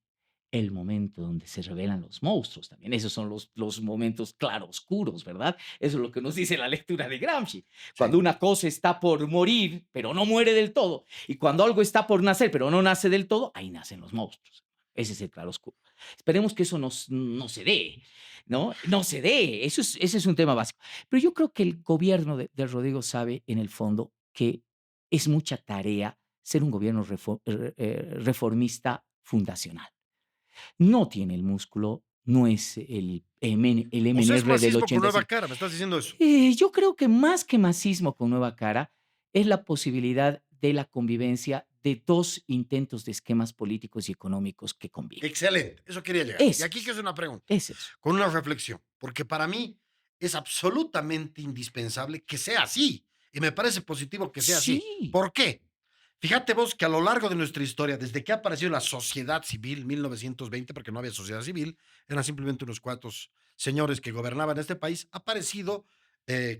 [SPEAKER 2] el momento donde se revelan los monstruos también. Esos son los momentos claroscuros, ¿verdad? Eso es lo que nos dice la lectura de Gramsci. Cuando
[SPEAKER 1] Sí.
[SPEAKER 2] una cosa está por morir, pero no muere del todo, y cuando algo está por nacer, pero no nace del todo, ahí nacen los monstruos. Ese es el claroscuro. Esperemos que eso no se dé, ¿no? No se dé. Ese es un tema básico. Pero yo creo que el gobierno de Rodrigo sabe, en el fondo, que es mucha tarea ser un gobierno reformista fundacional. No tiene el músculo, no es el
[SPEAKER 1] O sea, es
[SPEAKER 2] MNR del
[SPEAKER 1] masismo con nueva
[SPEAKER 2] 85.
[SPEAKER 1] cara, me estás diciendo eso.
[SPEAKER 2] Yo creo que más que masismo con nueva cara, es la posibilidad de la convivencia de dos intentos de esquemas políticos y económicos que conviven.
[SPEAKER 1] Excelente, eso quería llegar. Y
[SPEAKER 2] Es
[SPEAKER 1] aquí que
[SPEAKER 2] eso,
[SPEAKER 1] es una pregunta,
[SPEAKER 2] es eso.
[SPEAKER 1] con una reflexión, porque para mí es absolutamente indispensable que sea así. Y me parece positivo que sea así.
[SPEAKER 2] Sí,
[SPEAKER 1] ¿Por qué? Fíjate vos que a lo largo de nuestra historia, desde que ha aparecido la sociedad civil, 1920, porque no había sociedad civil, eran simplemente unos cuantos señores que gobernaban este país, ha aparecido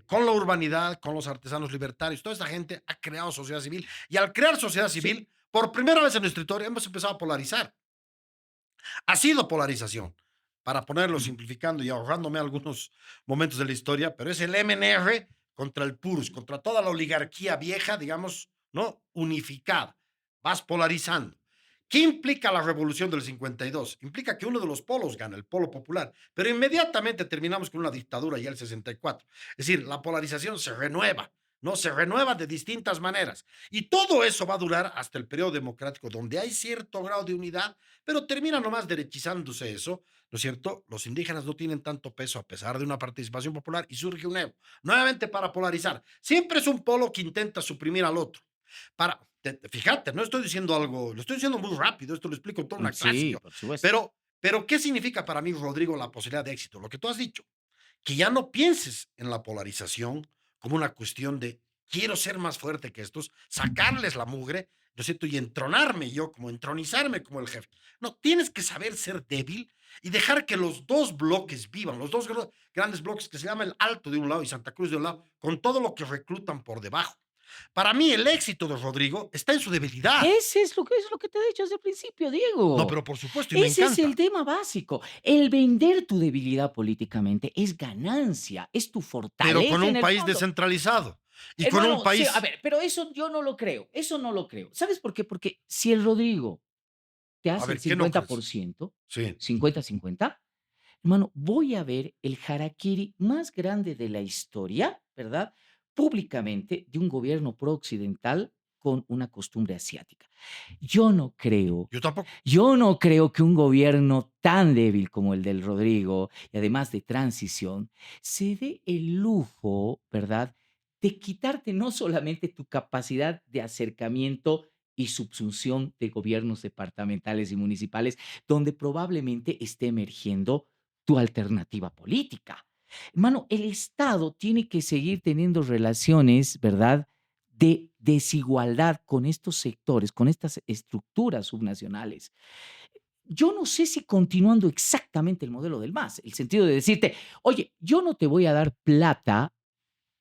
[SPEAKER 1] con la urbanidad, con los artesanos libertarios, toda esta gente ha creado sociedad civil. Y al crear sociedad
[SPEAKER 2] sí,
[SPEAKER 1] civil, por primera vez en nuestra historia hemos empezado a polarizar. Ha sido polarización, para ponerlo simplificando y ahorrándome algunos momentos de la historia, pero es el MNR contra el PURS, contra toda la oligarquía vieja, digamos, ¿no? Unificada. Vas polarizando. ¿Qué implica la revolución del 52? Implica que uno de los polos gana, el polo popular, pero inmediatamente terminamos con una dictadura ya el 64. Es decir, la polarización se renueva, ¿no? Se renueva de distintas maneras. Y todo eso va a durar hasta el periodo democrático, donde hay cierto grado de unidad, pero termina nomás derechizándose eso, ¿no es cierto? Los indígenas no tienen tanto peso a pesar de una participación popular y surge un Evo, nuevamente para polarizar. Siempre es un polo que intenta suprimir al otro. Fíjate, no estoy diciendo algo, lo estoy diciendo muy rápido, esto lo explico en toda una clase
[SPEAKER 2] sí,
[SPEAKER 1] yo,
[SPEAKER 2] por supuesto.
[SPEAKER 1] pero ¿qué significa para mí, Rodrigo, la posibilidad de éxito? Lo que tú has dicho, que ya no pienses en la polarización como una cuestión de quiero ser más fuerte que estos, sacarles la mugre, ¿no es cierto? Y entronarme yo, como entronizarme como el jefe. No, tienes que saber ser débil y dejar que los dos bloques vivan, los dos grandes bloques que se llama el Alto de un lado y Santa Cruz de un lado, con todo lo que reclutan por debajo. Para mí el éxito de Rodrigo está en su debilidad.
[SPEAKER 2] Ese es lo que te he dicho desde el principio,
[SPEAKER 1] No,
[SPEAKER 2] Diego.
[SPEAKER 1] pero por supuesto, y me
[SPEAKER 2] Ese es el
[SPEAKER 1] encanta.
[SPEAKER 2] tema básico. El vender tu debilidad políticamente es ganancia, es tu
[SPEAKER 1] Pero con
[SPEAKER 2] fortaleza en
[SPEAKER 1] un
[SPEAKER 2] el
[SPEAKER 1] país
[SPEAKER 2] fondo.
[SPEAKER 1] descentralizado y con un
[SPEAKER 2] Hermano, sí, a
[SPEAKER 1] país.
[SPEAKER 2] ver, pero eso yo no lo creo, eso no lo creo. ¿Sabes por qué? Porque si el Rodrigo te
[SPEAKER 1] A
[SPEAKER 2] hace el
[SPEAKER 1] ver, ¿qué no
[SPEAKER 2] cincuenta
[SPEAKER 1] crees?
[SPEAKER 2] por ciento,
[SPEAKER 1] Sí.
[SPEAKER 2] 50-50, hermano, voy a ver el harakiri más grande de la historia, ¿verdad? Públicamente de un gobierno pro-occidental con una costumbre asiática. Yo no creo
[SPEAKER 1] Yo tampoco.
[SPEAKER 2] yo no creo que un gobierno tan débil como el del Rodrigo, y además de transición, se dé el lujo, ¿verdad?, de quitarte no solamente tu capacidad de acercamiento y subsunción de gobiernos departamentales y municipales, donde probablemente esté emergiendo tu alternativa política. Hermano, el Estado tiene que seguir teniendo relaciones, ¿verdad?, de desigualdad con estos sectores, con estas estructuras subnacionales. Yo no sé si continuando exactamente el modelo del MAS, el sentido de decirte, oye, yo no te voy a dar plata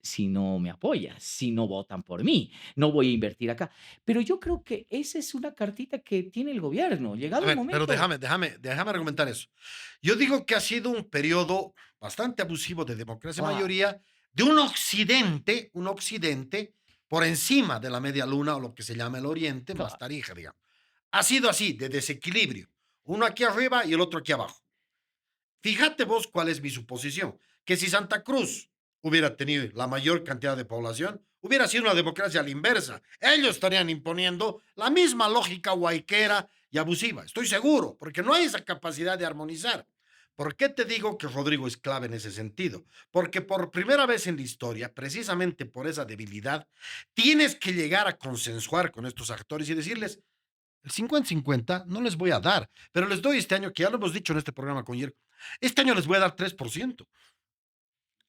[SPEAKER 2] si no me apoyas, si no votan por mí, no voy a invertir acá. Pero yo creo que esa es una cartita que tiene el gobierno.
[SPEAKER 1] A
[SPEAKER 2] Llegado el
[SPEAKER 1] ver, pero
[SPEAKER 2] momento,
[SPEAKER 1] déjame argumentar eso. Yo digo que ha sido un periodo bastante abusivo de democracia
[SPEAKER 2] ah,
[SPEAKER 1] mayoría, de un occidente por encima de la media luna o lo que se llama el oriente, más
[SPEAKER 2] claro,
[SPEAKER 1] tarija, digamos. Ha sido así, de desequilibrio. Uno aquí arriba y el otro aquí abajo. Fíjate vos cuál es mi suposición, que si Santa Cruz hubiera tenido la mayor cantidad de población, hubiera sido una democracia a la inversa. Ellos estarían imponiendo la misma lógica guayquera y abusiva. Estoy seguro, porque no hay esa capacidad de armonizar. ¿Por qué te digo que Rodrigo es clave en ese sentido? Porque por primera vez en la historia, precisamente por esa debilidad, tienes que llegar a consensuar con estos actores y decirles, el 50-50 no les voy a dar, pero les doy este año, que ya lo hemos dicho en este programa con Yerko, este año les voy a dar 3%.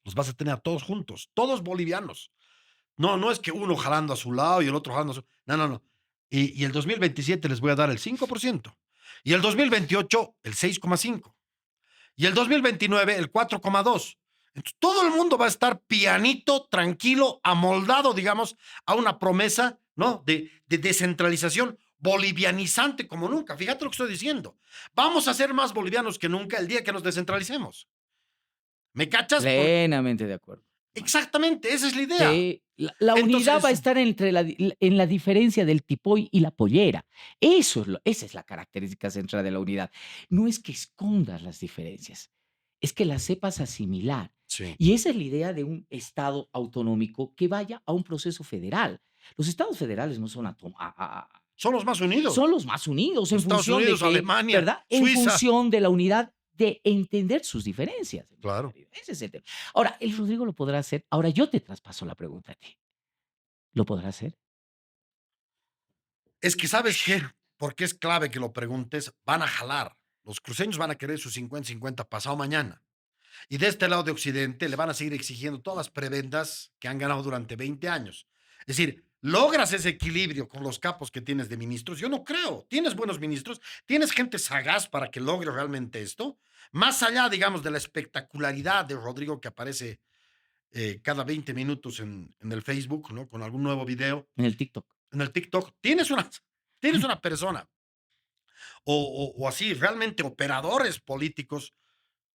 [SPEAKER 1] Los vas a tener a todos juntos, todos bolivianos. No, no es que uno jalando a su lado y el otro jalando a su. No, no, no. Y el 2027 les voy a dar el 5%. Y el 2028 el 6,5%. Y el 2029 el 4,2%. Entonces, todo el mundo va a estar pianito, tranquilo, amoldado, digamos, a una promesa, ¿no? De descentralización bolivianizante como nunca. Fíjate lo que estoy diciendo. Vamos a ser más bolivianos que nunca el día que nos descentralicemos. ¿Me cachas?
[SPEAKER 2] Plenamente de acuerdo, hermano.
[SPEAKER 1] Exactamente, esa es la idea.
[SPEAKER 2] Sí, la unidad va a
[SPEAKER 1] Entonces,
[SPEAKER 2] estar en la diferencia del tipoy y la pollera. Esa es la característica central de la unidad. No es que escondas las diferencias, es que las sepas asimilar.
[SPEAKER 1] sí,
[SPEAKER 2] Y esa es la idea de un Estado autonómico que vaya a un proceso federal. Los estados federales no son
[SPEAKER 1] son los más unidos.
[SPEAKER 2] son los más unidos en
[SPEAKER 1] Estados
[SPEAKER 2] función de
[SPEAKER 1] Unidos,
[SPEAKER 2] que,
[SPEAKER 1] Alemania,
[SPEAKER 2] ¿verdad? En
[SPEAKER 1] Suiza.
[SPEAKER 2] función de la unidad de entender sus diferencias.
[SPEAKER 1] Claro.
[SPEAKER 2] Ese es el tema. Ahora, el Rodrigo lo podrá hacer. Ahora yo te traspaso la pregunta a ti. ¿Lo podrá hacer?
[SPEAKER 1] Es que, ¿sabes qué? Porque es clave que lo preguntes, van a jalar. Los cruceños van a querer sus 50-50 pasado mañana. Y de este lado de Occidente le van a seguir exigiendo todas las prebendas que han ganado durante 20 años. Es decir, logras ese equilibrio con los capos que tienes de ministros. Yo no creo. Tienes buenos ministros, tienes gente sagaz para que logre realmente esto. Más allá, digamos, de la espectacularidad de Rodrigo que aparece cada 20 minutos en el Facebook, ¿no? Con algún nuevo video,
[SPEAKER 2] En el TikTok.
[SPEAKER 1] en el TikTok. Tienes una persona o así, realmente operadores políticos.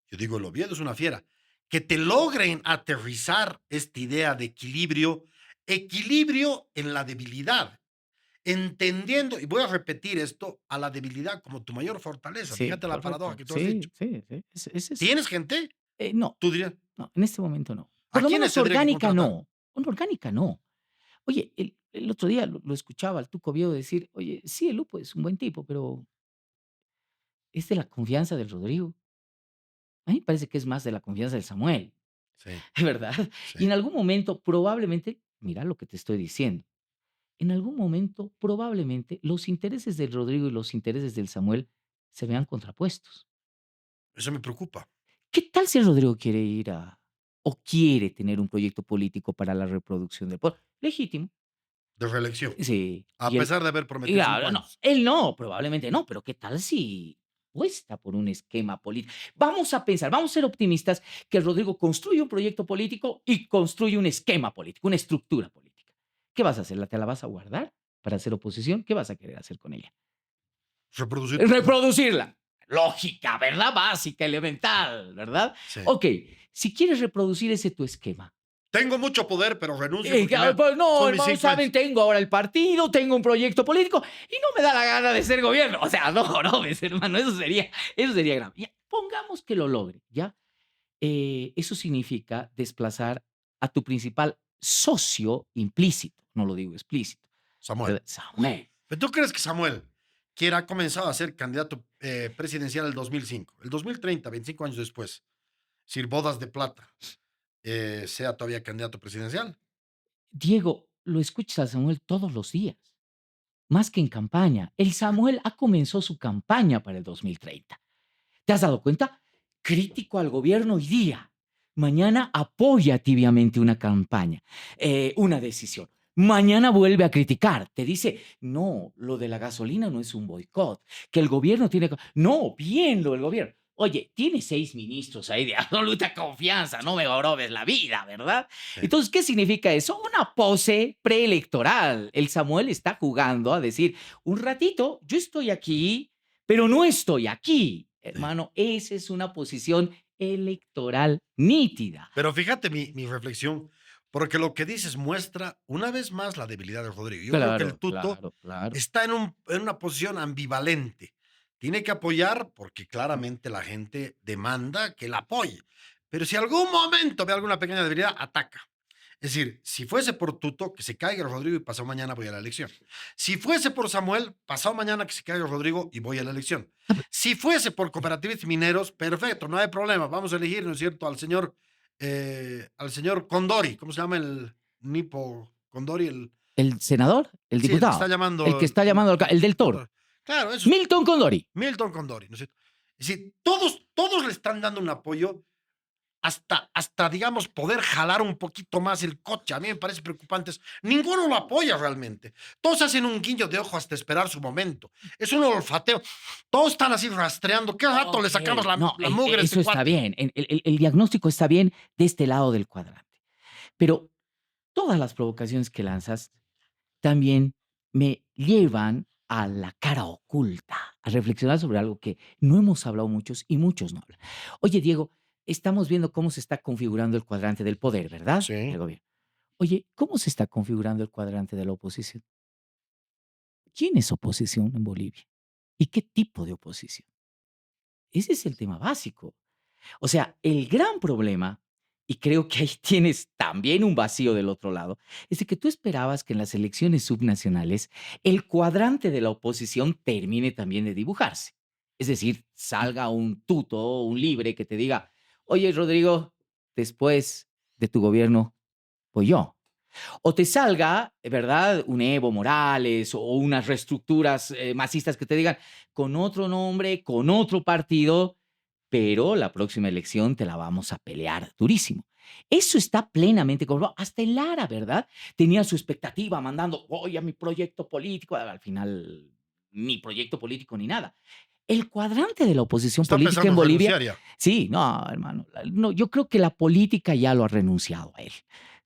[SPEAKER 1] Yo digo, el Oviedo es una fiera. Que te logren aterrizar esta idea de equilibrio, equilibrio en la debilidad, entendiendo, y voy a repetir esto, a la debilidad como tu mayor fortaleza.
[SPEAKER 2] Sí,
[SPEAKER 1] Fíjate la paradoja
[SPEAKER 2] correcto.
[SPEAKER 1] que tú has
[SPEAKER 2] Sí,
[SPEAKER 1] dicho.
[SPEAKER 2] sí, sí. Es
[SPEAKER 1] ¿Tienes gente?
[SPEAKER 2] no,
[SPEAKER 1] Tú dirías,
[SPEAKER 2] no, en este momento no.
[SPEAKER 1] ¿a
[SPEAKER 2] Por lo
[SPEAKER 1] quiénes
[SPEAKER 2] menos
[SPEAKER 1] tendría que
[SPEAKER 2] orgánica
[SPEAKER 1] contratar?
[SPEAKER 2] no. Orgánica no. Oye, el otro día lo escuchaba al Tuco Viejo decir, oye, sí, el Lupo es un buen tipo, pero es de la confianza del Rodrigo. A mí me parece que es más de la confianza del Samuel,
[SPEAKER 1] Sí,
[SPEAKER 2] ¿verdad?
[SPEAKER 1] sí.
[SPEAKER 2] Y en algún momento probablemente, mira lo que te estoy diciendo, en algún momento probablemente los intereses del Rodrigo y los intereses del Samuel se vean contrapuestos.
[SPEAKER 1] Eso me preocupa.
[SPEAKER 2] ¿Qué tal si el Rodrigo quiere ir a o quiere tener un proyecto político para la reproducción del poder? Legítimo.
[SPEAKER 1] De reelección.
[SPEAKER 2] Sí.
[SPEAKER 1] A pesar de haber
[SPEAKER 2] Y
[SPEAKER 1] prometido 5
[SPEAKER 2] claro, no,
[SPEAKER 1] años.
[SPEAKER 2] él no, probablemente no, pero ¿qué tal si apuesta por un esquema político? Vamos a pensar, vamos a ser optimistas que el Rodrigo construye un proyecto político y construye un esquema político, una estructura política. ¿Qué vas a hacer? ¿Te la vas a guardar para hacer oposición? ¿Qué vas a querer hacer con ella?
[SPEAKER 1] Reproducir.
[SPEAKER 2] Reproducirla. Lógica, ¿verdad? Básica, elemental, ¿verdad?
[SPEAKER 1] Sí.
[SPEAKER 2] Ok, si quieres reproducir ese tu esquema.
[SPEAKER 1] Tengo mucho poder, pero renuncio porque
[SPEAKER 2] Pues no,
[SPEAKER 1] son mis
[SPEAKER 2] hermano,
[SPEAKER 1] 5 años.
[SPEAKER 2] saben, tengo ahora el partido, tengo un proyecto político y no me da la gana de ser gobierno. O sea, no, ves, hermano, eso sería grave. Ya, pongamos que lo logre, ¿ya? Eso significa desplazar a tu principal socio implícito, no lo digo explícito,
[SPEAKER 1] Samuel.
[SPEAKER 2] ¿verdad? Samuel.
[SPEAKER 1] ¿Pero tú crees que Samuel, que ha comenzado a ser candidato presidencial el 2005, el 2030, 25 años después, sin bodas de plata, sea todavía candidato presidencial?
[SPEAKER 2] Diego, lo escuchas a Samuel todos los días, más que en campaña. El Samuel ha comenzado su campaña para el 2030. ¿Te has dado cuenta? Crítico al gobierno hoy día. Mañana apoya tibiamente una campaña, una decisión. Mañana vuelve a criticar. Te dice, no, lo de la gasolina no es un boicot, que el gobierno tiene... No, bien lo del gobierno. Oye, tiene 6 ministros ahí de absoluta confianza, no me robes la vida, ¿verdad?
[SPEAKER 1] Sí.
[SPEAKER 2] Entonces, ¿qué significa eso? Una pose preelectoral. El Samuel está jugando a decir, un ratito, yo estoy aquí, pero no estoy aquí. Hermano, esa es una posición electoral nítida.
[SPEAKER 1] Pero fíjate mi reflexión, porque lo que dices muestra una vez más la debilidad de Rodrigo. Yo creo que el
[SPEAKER 2] Claro,
[SPEAKER 1] Tuto
[SPEAKER 2] claro, claro.
[SPEAKER 1] está en una posición ambivalente. Tiene que apoyar porque claramente la gente demanda que la apoye. Pero si algún momento ve alguna pequeña debilidad, ataca. Es decir, si fuese por Tuto, que se caiga Rodrigo y pasado mañana voy a la elección. Si fuese por Samuel, pasado mañana que se caiga Rodrigo y voy a la elección. Si fuese por cooperativistas mineros, perfecto, no hay problema. Vamos a elegir, ¿no es cierto?, al señor Condori. ¿Cómo se llama el Nipo Condori?
[SPEAKER 2] ¿El senador? ¿El
[SPEAKER 1] Sí, el que está
[SPEAKER 2] diputado? El que
[SPEAKER 1] llamando.
[SPEAKER 2] está llamando el del Toro.
[SPEAKER 1] Claro, eso es
[SPEAKER 2] Milton Condori.
[SPEAKER 1] Milton Condori, ¿no es cierto? Es decir, todos le están dando un apoyo hasta, digamos, poder jalar un poquito más el coche. A mí me parece preocupante. Ninguno lo apoya realmente. Todos hacen un guiño de ojo hasta esperar su momento. Es un olfateo. Todos están así rastreando. ¿Qué rato le sacamos la,
[SPEAKER 2] No,
[SPEAKER 1] la mugre a
[SPEAKER 2] eso
[SPEAKER 1] este
[SPEAKER 2] está
[SPEAKER 1] cuate?
[SPEAKER 2] bien. El diagnóstico está bien de este lado del cuadrante. Pero todas las provocaciones que lanzas también me llevan a la cara oculta, a reflexionar sobre algo que no hemos hablado muchos y muchos no hablan. Oye, Diego, estamos viendo cómo se está configurando el cuadrante del poder, ¿verdad? El
[SPEAKER 1] Sí.
[SPEAKER 2] gobierno. Oye, ¿cómo se está configurando el cuadrante de la oposición? ¿Quién es oposición en Bolivia? ¿Y qué tipo de oposición? Ese es el tema básico. O sea, el gran problema, y creo que ahí tienes también un vacío del otro lado, es de que tú esperabas que en las elecciones subnacionales el cuadrante de la oposición termine también de dibujarse. Es decir, salga un tuto, un libre que te diga, oye, Rodrigo, después de tu gobierno, pues yo. O te salga, ¿verdad? Un Evo Morales o unas reestructuras masistas que te digan con otro nombre, con otro partido, pero la próxima elección te la vamos a pelear durísimo. Eso está plenamente comprobado. Hasta el Lara, ¿verdad? Tenía su expectativa mandando, voy a mi proyecto político. Al final, ni proyecto político ni nada. El cuadrante de la oposición
[SPEAKER 1] Está
[SPEAKER 2] política
[SPEAKER 1] pensando
[SPEAKER 2] en
[SPEAKER 1] en
[SPEAKER 2] Bolivia,
[SPEAKER 1] renunciar ya.
[SPEAKER 2] sí, no, hermano, no, yo creo que la política ya lo ha renunciado a él.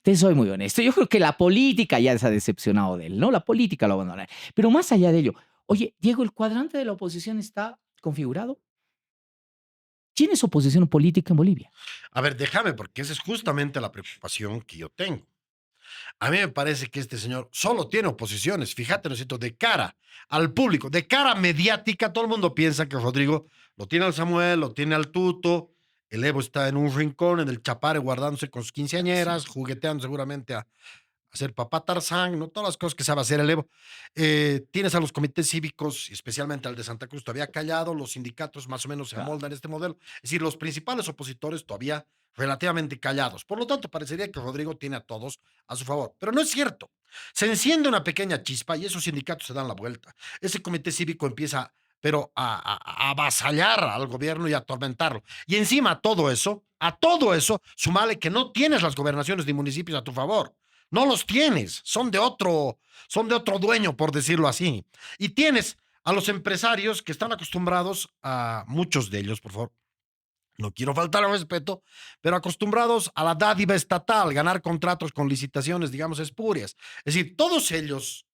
[SPEAKER 2] Te soy muy honesto. Yo creo que la política ya se ha decepcionado de él, ¿no? La política lo abandona. Pero más allá de ello, oye, Diego, ¿el cuadrante de la oposición está configurado? ¿Quién es oposición política en Bolivia?
[SPEAKER 1] A ver, déjame, porque esa es justamente la preocupación que yo tengo. A mí me parece que este señor solo tiene oposiciones. Fíjate, ¿no es cierto? De cara al público, de cara mediática, todo el mundo piensa que Rodrigo lo tiene al Samuel, lo tiene al Tuto. El Evo está en un rincón, en el Chapare, guardándose con sus quinceañeras,
[SPEAKER 2] Sí,
[SPEAKER 1] jugueteando seguramente a hacer papá Tarzán, ¿no? Todas las cosas que sabe hacer el Evo. Tienes a los comités cívicos, especialmente al de Santa Cruz, todavía callado, los sindicatos más o menos se
[SPEAKER 2] claro.
[SPEAKER 1] amoldan a este modelo. Es decir, los principales opositores todavía relativamente callados. Por lo tanto, parecería que Rodrigo tiene a todos a su favor. Pero no es cierto. Se enciende una pequeña chispa y esos sindicatos se dan la vuelta. Ese comité cívico empieza, pero a avasallar al gobierno y a atormentarlo. Y encima a todo eso, sumale que no tienes las gobernaciones ni municipios a tu favor. No los tienes, son de otro dueño, por decirlo así. Y tienes a los empresarios que están acostumbrados a muchos de ellos, por favor, no quiero faltar al respeto, pero acostumbrados a la dádiva estatal, ganar contratos con licitaciones, digamos, espurias. Es decir, todos ellos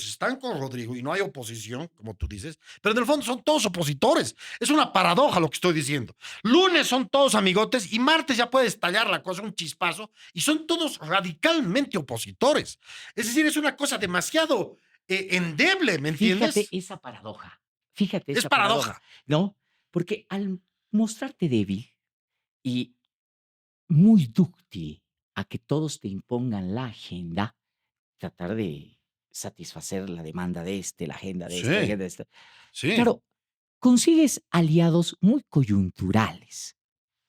[SPEAKER 1] están con Rodrigo y no hay oposición, como tú dices, pero en el fondo son todos opositores. Es una paradoja lo que estoy diciendo. Lunes son todos amigotes y martes ya puede estallar la cosa, un chispazo, y son todos radicalmente opositores. Es decir, es una cosa demasiado endeble, ¿me
[SPEAKER 2] Fíjate
[SPEAKER 1] entiendes?
[SPEAKER 2] esa paradoja. Fíjate
[SPEAKER 1] Es
[SPEAKER 2] esa paradoja,
[SPEAKER 1] paradoja.
[SPEAKER 2] ¿no? Porque al mostrarte débil y muy dúctil a que todos te impongan la agenda, tratar de satisfacer la demanda de este, la agenda de este, la
[SPEAKER 1] Sí,
[SPEAKER 2] agenda de este.
[SPEAKER 1] sí,
[SPEAKER 2] Claro, consigues aliados muy coyunturales,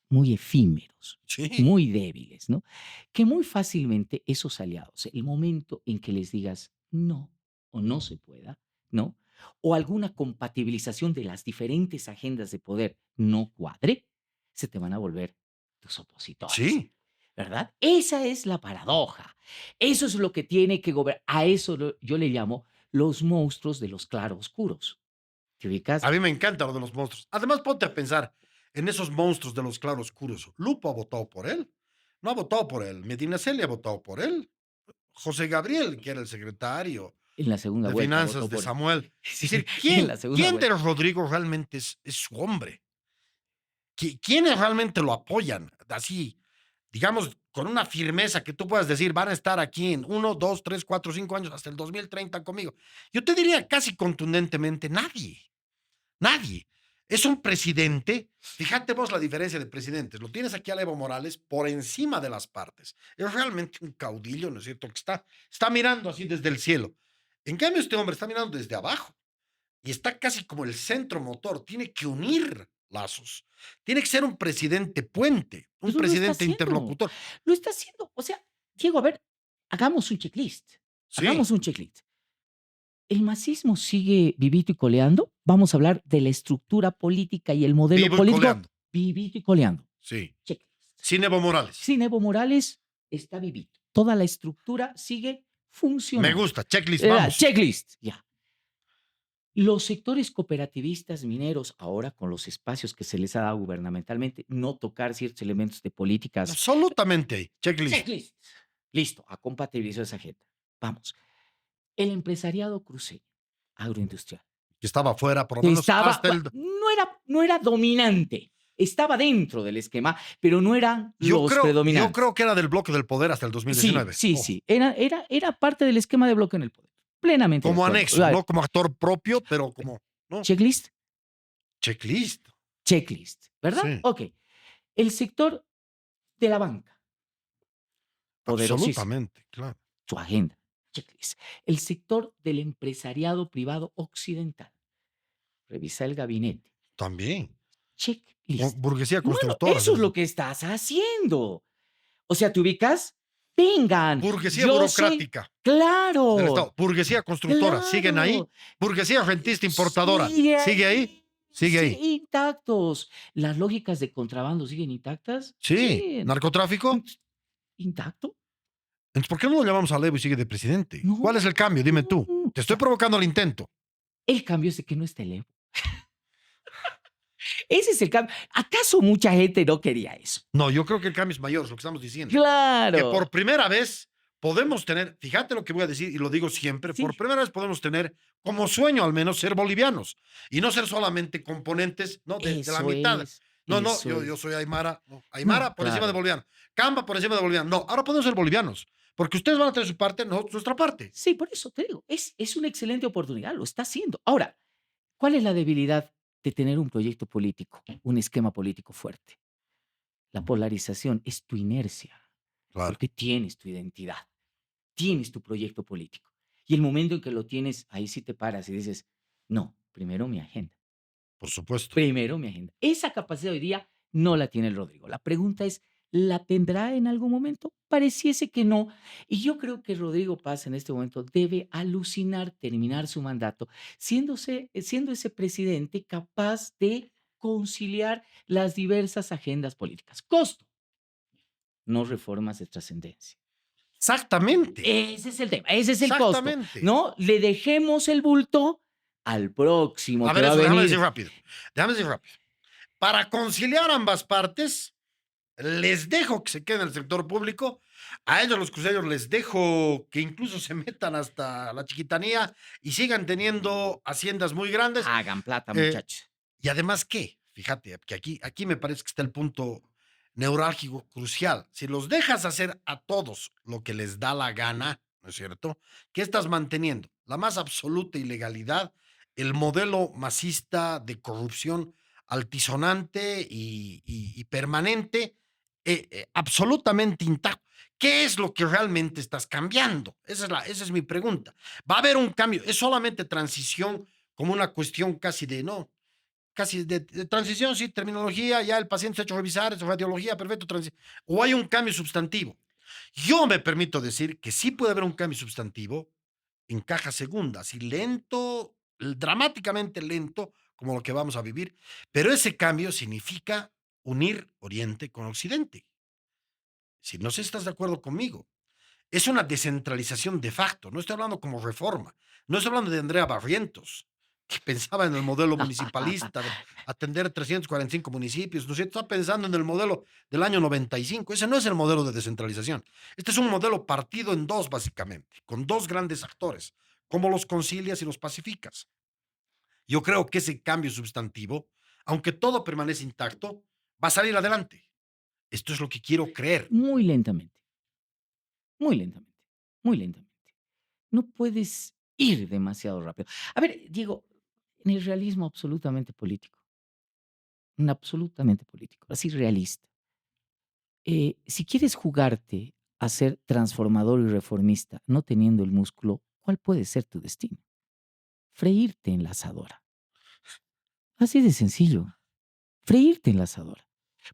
[SPEAKER 2] muy efímeros,
[SPEAKER 1] sí.
[SPEAKER 2] muy débiles, ¿no? Que muy fácilmente esos aliados, el momento en que les digas no o no se pueda, ¿no? O alguna compatibilización de las diferentes agendas de poder no cuadre, se te van a volver tus opositores,
[SPEAKER 1] Sí,
[SPEAKER 2] ¿verdad? Esa es la paradoja. Eso es lo que tiene que gobernar. A eso yo le llamo los monstruos de los claroscuros. ¿Te ubicas?
[SPEAKER 1] a mí me encanta lo de los monstruos. Además, ponte a pensar en esos monstruos de los claroscuros. Lupo ha votado por él. No ha votado por él. Medina Celia ha votado por él. José Gabriel, que era el secretario
[SPEAKER 2] En la segunda
[SPEAKER 1] de
[SPEAKER 2] vuelta
[SPEAKER 1] finanzas
[SPEAKER 2] votó
[SPEAKER 1] de
[SPEAKER 2] por él.
[SPEAKER 1] Samuel. Es
[SPEAKER 2] Sí,
[SPEAKER 1] decir,
[SPEAKER 2] en la segunda
[SPEAKER 1] quién de
[SPEAKER 2] vuelta.
[SPEAKER 1] Rodrigo realmente es su hombre? ¿Quiénes realmente lo apoyan? Así, digamos, con una firmeza que tú puedas decir, van a estar aquí en 1, 2, 3, 4, 5 años, hasta el 2030 conmigo. Yo te diría casi contundentemente, nadie. Nadie. Es un presidente. Fíjate vos la diferencia de presidentes. Lo tienes aquí a Evo Morales por encima de las partes. Es realmente un caudillo, ¿no es cierto? Que está mirando así desde el cielo. En cambio, este hombre está mirando desde abajo y está casi como el centro motor. Tiene que unir lazos. Tiene que ser un presidente puente, un
[SPEAKER 2] Pero lo está
[SPEAKER 1] presidente
[SPEAKER 2] haciendo.
[SPEAKER 1] interlocutor.
[SPEAKER 2] Lo está haciendo. O sea, Diego, a ver, hagamos un checklist.
[SPEAKER 1] Sí,
[SPEAKER 2] Hagamos un checklist. ¿El masismo sigue vivito y coleando? Vamos a hablar de la estructura política y el modelo
[SPEAKER 1] vivo y
[SPEAKER 2] político
[SPEAKER 1] coleando.
[SPEAKER 2] vivito y coleando.
[SPEAKER 1] Sí.
[SPEAKER 2] Checklist.
[SPEAKER 1] Sin Evo Morales.
[SPEAKER 2] Sin Evo Morales está vivito. Toda la estructura sigue
[SPEAKER 1] Me
[SPEAKER 2] funcionando.
[SPEAKER 1] gusta. Checklist, vamos.
[SPEAKER 2] Checklist. Ya. Los sectores cooperativistas mineros, ahora con los espacios que se les ha dado gubernamentalmente, no tocar ciertos elementos de políticas.
[SPEAKER 1] Absolutamente ahí. Checklist.
[SPEAKER 2] Checklist. Listo, a compatibilizar esa agenda. Vamos. El empresariado cruceño. agroindustrial.
[SPEAKER 1] Que estaba fuera, por lo
[SPEAKER 2] Que
[SPEAKER 1] menos
[SPEAKER 2] estaba,
[SPEAKER 1] hasta el...
[SPEAKER 2] no era dominante, estaba dentro del esquema, pero no eran los
[SPEAKER 1] Yo
[SPEAKER 2] predominantes.
[SPEAKER 1] creo que era del bloque del poder hasta el
[SPEAKER 2] Sí,
[SPEAKER 1] 2019.
[SPEAKER 2] sí,
[SPEAKER 1] Ojo.
[SPEAKER 2] sí. Era parte del esquema de bloque en el poder. Plenamente de
[SPEAKER 1] Como
[SPEAKER 2] acuerdo.
[SPEAKER 1] anexo,
[SPEAKER 2] A ver,
[SPEAKER 1] no como actor propio, pero como, ¿no?
[SPEAKER 2] checklist,
[SPEAKER 1] Checklist.
[SPEAKER 2] checklist, ¿verdad?
[SPEAKER 1] Sí,
[SPEAKER 2] Ok. El sector de la banca, poderosísimo,
[SPEAKER 1] absolutamente, claro.
[SPEAKER 2] su agenda, checklist. El sector del empresariado privado occidental, revisa el gabinete,
[SPEAKER 1] También.
[SPEAKER 2] checklist.
[SPEAKER 1] Burguesía
[SPEAKER 2] Hermano,
[SPEAKER 1] constructora.
[SPEAKER 2] eso es lo que estás haciendo. O sea, ¿te ubicas? Vengan,
[SPEAKER 1] Burguesía
[SPEAKER 2] yo soy,
[SPEAKER 1] burocrática del
[SPEAKER 2] claro,
[SPEAKER 1] Estado. Burguesía constructora. ¿Siguen ahí?
[SPEAKER 2] claro.
[SPEAKER 1] Burguesía rentista importadora.
[SPEAKER 2] Sigue
[SPEAKER 1] ¿Sigue ahí?
[SPEAKER 2] ahí,
[SPEAKER 1] Sigue ahí.
[SPEAKER 2] intactos. ¿Las lógicas de contrabando siguen intactas?
[SPEAKER 1] Sí.
[SPEAKER 2] Siguen.
[SPEAKER 1] ¿Narcotráfico?
[SPEAKER 2] ¿Intacto?
[SPEAKER 1] Entonces, ¿por qué no lo llamamos a Levo y sigue de presidente?
[SPEAKER 2] No,
[SPEAKER 1] ¿Cuál es el cambio? Dime tú.
[SPEAKER 2] no.
[SPEAKER 1] Te estoy provocando el intento.
[SPEAKER 2] El cambio es de que no está el Evo. Ese es el cambio. ¿Acaso mucha gente no quería eso?
[SPEAKER 1] No, yo creo que el cambio es mayor, es lo que estamos diciendo. Que
[SPEAKER 2] Claro.
[SPEAKER 1] por primera vez podemos tener, fíjate lo que voy a decir y lo digo siempre,
[SPEAKER 2] Sí.
[SPEAKER 1] por primera vez podemos tener como sueño al menos ser bolivianos y no ser solamente componentes, ¿no? de la
[SPEAKER 2] Eso
[SPEAKER 1] mitad.
[SPEAKER 2] es.
[SPEAKER 1] No,
[SPEAKER 2] Eso
[SPEAKER 1] yo
[SPEAKER 2] es.
[SPEAKER 1] soy Aymara. No, Aymara
[SPEAKER 2] No,
[SPEAKER 1] por encima de
[SPEAKER 2] claro.
[SPEAKER 1] boliviano. Camba por encima de boliviano. No, ahora podemos ser bolivianos. Porque ustedes van a tener su parte, nosotros nuestra parte.
[SPEAKER 2] Sí, por eso te digo, es una excelente oportunidad, lo está haciendo. Ahora, ¿cuál es la debilidad de tener un proyecto político, un esquema político fuerte? La polarización es tu inercia,
[SPEAKER 1] Claro,
[SPEAKER 2] porque tienes tu identidad, tienes tu proyecto político. Y el momento en que lo tienes, ahí sí te paras y dices, no, primero mi agenda,
[SPEAKER 1] por supuesto.
[SPEAKER 2] primero mi agenda. Esa capacidad hoy día no la tiene el Rodrigo. La pregunta es, ¿la tendrá en algún momento? Pareciese que no. Y yo creo que Rodrigo Paz en este momento debe alucinar terminar su mandato, siendo ese presidente capaz de conciliar las diversas agendas políticas. Costo, no reformas de trascendencia.
[SPEAKER 1] Exactamente.
[SPEAKER 2] Ese es el tema, ese es el costo,
[SPEAKER 1] Exactamente.
[SPEAKER 2] ¿no? Le dejemos el bulto al próximo
[SPEAKER 1] A
[SPEAKER 2] que
[SPEAKER 1] ver,
[SPEAKER 2] va a
[SPEAKER 1] eso déjame decir
[SPEAKER 2] venir.
[SPEAKER 1] rápido. Déjame decir rápido. Para conciliar ambas partes, les dejo que se queden en el sector público. A ellos, los cruceños, les dejo que incluso se metan hasta la chiquitanía y sigan teniendo haciendas muy grandes.
[SPEAKER 2] Hagan plata,
[SPEAKER 1] Eh,
[SPEAKER 2] muchachos.
[SPEAKER 1] y además, ¿qué? Fíjate, que aquí me parece que está el punto neurálgico crucial. Si los dejas hacer a todos lo que les da la gana, ¿no es cierto? ¿Qué estás manteniendo? La más absoluta ilegalidad, el modelo masista de corrupción altisonante y permanente, absolutamente intacto. ¿Qué es lo que realmente estás cambiando? Esa es mi pregunta. ¿Va a haber un cambio? ¿Es solamente transición como una cuestión casi de no? Casi de transición, sí, terminología, ya el paciente se ha hecho revisar, es radiología, perfecto, o hay un cambio sustantivo. Yo me permito decir que sí puede haber un cambio sustantivo en caja segunda, así lento, dramáticamente lento, como lo que vamos a vivir, pero ese cambio significa unir Oriente con Occidente. Si no sé si estás de acuerdo conmigo, es una descentralización de facto, no estoy hablando como reforma, no estoy hablando de Andrea Barrientos, que pensaba en el modelo municipalista de atender 345 municipios, ¿no es cierto? Está pensando en el modelo del año 95, ese no es el modelo de descentralización, este es un modelo partido en dos básicamente, con dos grandes actores, ¿cómo los concilias y los pacificas? Yo creo que ese cambio sustantivo, aunque todo permanece intacto, va a salir adelante. Esto es lo que quiero creer.
[SPEAKER 2] Muy lentamente, muy lentamente, muy lentamente. No puedes ir demasiado rápido. A ver, Diego, en el realismo absolutamente político, así realista. Si quieres jugarte a ser transformador y reformista, no teniendo el músculo, ¿cuál puede ser tu destino? Freírte en la asadora. Así de sencillo. Freírte en la asadora.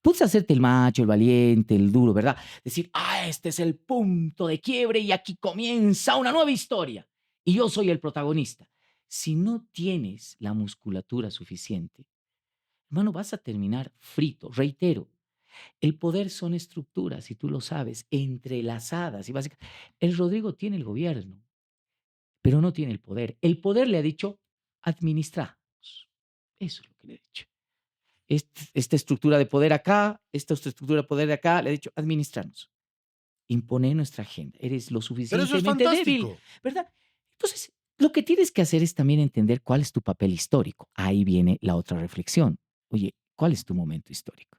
[SPEAKER 2] Puedes hacerte el macho, el valiente, el duro, ¿verdad? Decir, este es el punto de quiebre y aquí comienza una nueva historia. Y yo soy el protagonista. Si no tienes la musculatura suficiente, hermano, vas a terminar frito. Reitero, el poder son estructuras, y tú lo sabes, entrelazadas. El Rodrigo tiene el gobierno, pero no tiene el poder. El poder le ha dicho, administramos. Eso es lo que le he dicho. Esta estructura de poder acá, esta otra estructura de poder de acá, le ha dicho, administranos. Impone nuestra agenda. Eres lo
[SPEAKER 1] Pero eso es
[SPEAKER 2] suficientemente débil,
[SPEAKER 1] fantástico.
[SPEAKER 2] ¿verdad? Entonces, Lo que tienes que hacer es también entender cuál es tu papel histórico. Ahí viene la otra reflexión. Oye, ¿cuál es tu momento histórico?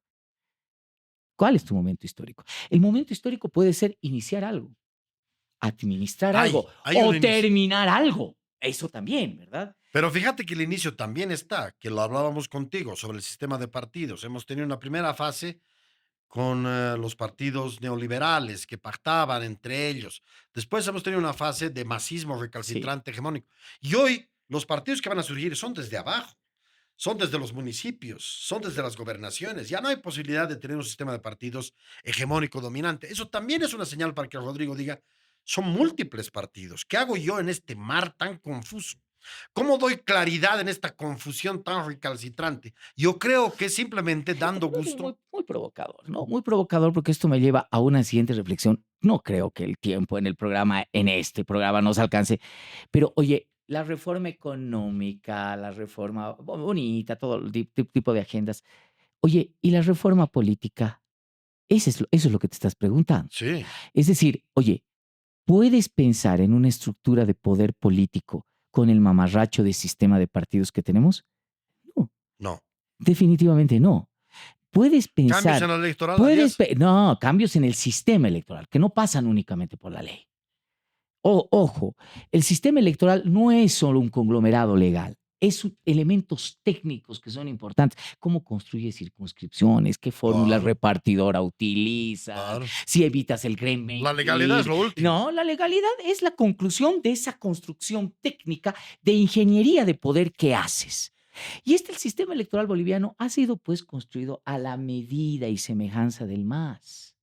[SPEAKER 2] ¿Cuál es tu momento histórico? El momento histórico puede ser iniciar algo, administrar algo
[SPEAKER 1] Hay un
[SPEAKER 2] o
[SPEAKER 1] inicio.
[SPEAKER 2] terminar algo. Eso también, ¿verdad?
[SPEAKER 1] Pero fíjate que el inicio también está, que lo hablábamos contigo sobre el sistema de partidos. Hemos tenido una primera fase con los partidos neoliberales que pactaban entre ellos. Después hemos tenido una fase de masismo
[SPEAKER 2] Sí.
[SPEAKER 1] recalcitrante hegemónico. Y hoy los partidos que van a surgir son desde abajo, son desde los municipios, son desde las gobernaciones. Ya no hay posibilidad de tener un sistema de partidos hegemónico dominante. Eso también es una señal para que Rodrigo diga, son múltiples partidos. ¿Qué hago yo en este mar tan confuso? ¿Cómo doy claridad en esta confusión tan recalcitrante? Yo creo que simplemente dando
[SPEAKER 2] Muy,
[SPEAKER 1] gusto.
[SPEAKER 2] muy provocador, ¿no? Muy provocador porque esto me lleva a una siguiente reflexión. No creo que el tiempo en el programa, en este programa, nos alcance, pero oye, la reforma económica, la reforma bonita, todo el tipo de agendas. Oye, ¿y la reforma política? Eso es lo que te estás preguntando.
[SPEAKER 1] Sí,
[SPEAKER 2] Es decir, oye, ¿puedes pensar en una estructura de poder político con el mamarracho de sistema de partidos que tenemos? No,
[SPEAKER 1] no.
[SPEAKER 2] definitivamente no. Puedes
[SPEAKER 1] Cambios
[SPEAKER 2] pensar,
[SPEAKER 1] en la ley electoral, harías.
[SPEAKER 2] no, cambios en el sistema electoral, que no pasan únicamente por la ley. Ojo, el sistema electoral no es solo un conglomerado legal, elementos técnicos que son importantes. ¿Cómo construyes circunscripciones? ¿Qué fórmula
[SPEAKER 1] Claro,
[SPEAKER 2] repartidora utilizas?
[SPEAKER 1] claro.
[SPEAKER 2] Si evitas el
[SPEAKER 1] La legalidad es
[SPEAKER 2] greenwashing.
[SPEAKER 1] lo último.
[SPEAKER 2] No, la legalidad es la conclusión de esa construcción técnica de ingeniería de poder que haces. Y el sistema electoral boliviano ha sido pues construido a la medida y semejanza del MAS.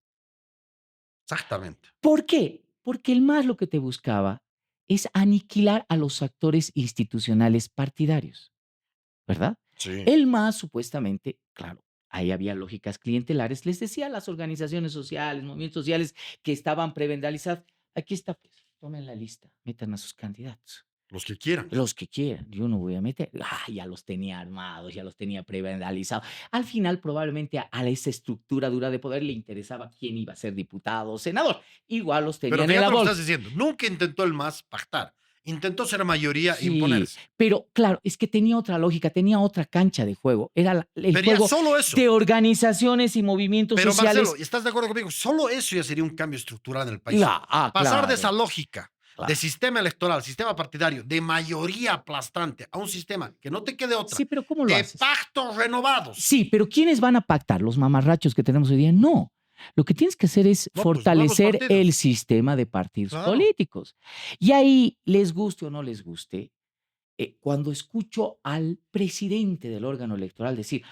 [SPEAKER 1] Exactamente.
[SPEAKER 2] ¿Por qué? Porque el MAS lo que te buscaba es aniquilar a los actores institucionales partidarios, ¿verdad?
[SPEAKER 1] Sí.
[SPEAKER 2] El MAS supuestamente, claro, ahí había lógicas clientelares, les decía a las organizaciones sociales, movimientos sociales que estaban prebendalizados, aquí está, pues, tomen la lista, metan a sus candidatos.
[SPEAKER 1] Los que quieran.
[SPEAKER 2] Los que quieran, yo no voy a meter. Ya los tenía armados, ya los tenía prebendalizados. Al final, probablemente a esa estructura dura de poder le interesaba quién iba a ser diputado o senador. Igual los
[SPEAKER 1] Pero
[SPEAKER 2] tenían en la
[SPEAKER 1] fíjate lo que estás
[SPEAKER 2] bolsa.
[SPEAKER 1] diciendo. Nunca intentó el MAS pactar. Intentó ser mayoría e
[SPEAKER 2] Sí,
[SPEAKER 1] imponerse.
[SPEAKER 2] pero claro, es que tenía otra lógica, tenía otra cancha de juego. Era el
[SPEAKER 1] Pero ya
[SPEAKER 2] juego
[SPEAKER 1] solo eso.
[SPEAKER 2] de organizaciones y movimientos
[SPEAKER 1] Pero Marcelo,
[SPEAKER 2] sociales.
[SPEAKER 1] ¿estás de acuerdo conmigo? Solo eso ya sería un cambio estructural en el país. Pasar de esa
[SPEAKER 2] Claro,
[SPEAKER 1] lógica de
[SPEAKER 2] claro.
[SPEAKER 1] sistema electoral, sistema partidario, de mayoría aplastante, a un sistema que no te quede otra,
[SPEAKER 2] Sí, pero ¿cómo lo
[SPEAKER 1] de
[SPEAKER 2] haces?
[SPEAKER 1] pactos renovados.
[SPEAKER 2] Sí, pero ¿quiénes van a pactar? ¿Los mamarrachos que tenemos hoy día? No. Lo que tienes que hacer es
[SPEAKER 1] No, pues nuevos
[SPEAKER 2] fortalecer el
[SPEAKER 1] partidos.
[SPEAKER 2] sistema de partidos
[SPEAKER 1] Claro.
[SPEAKER 2] políticos. Y ahí, les guste o no les guste, cuando escucho al presidente del órgano electoral decir,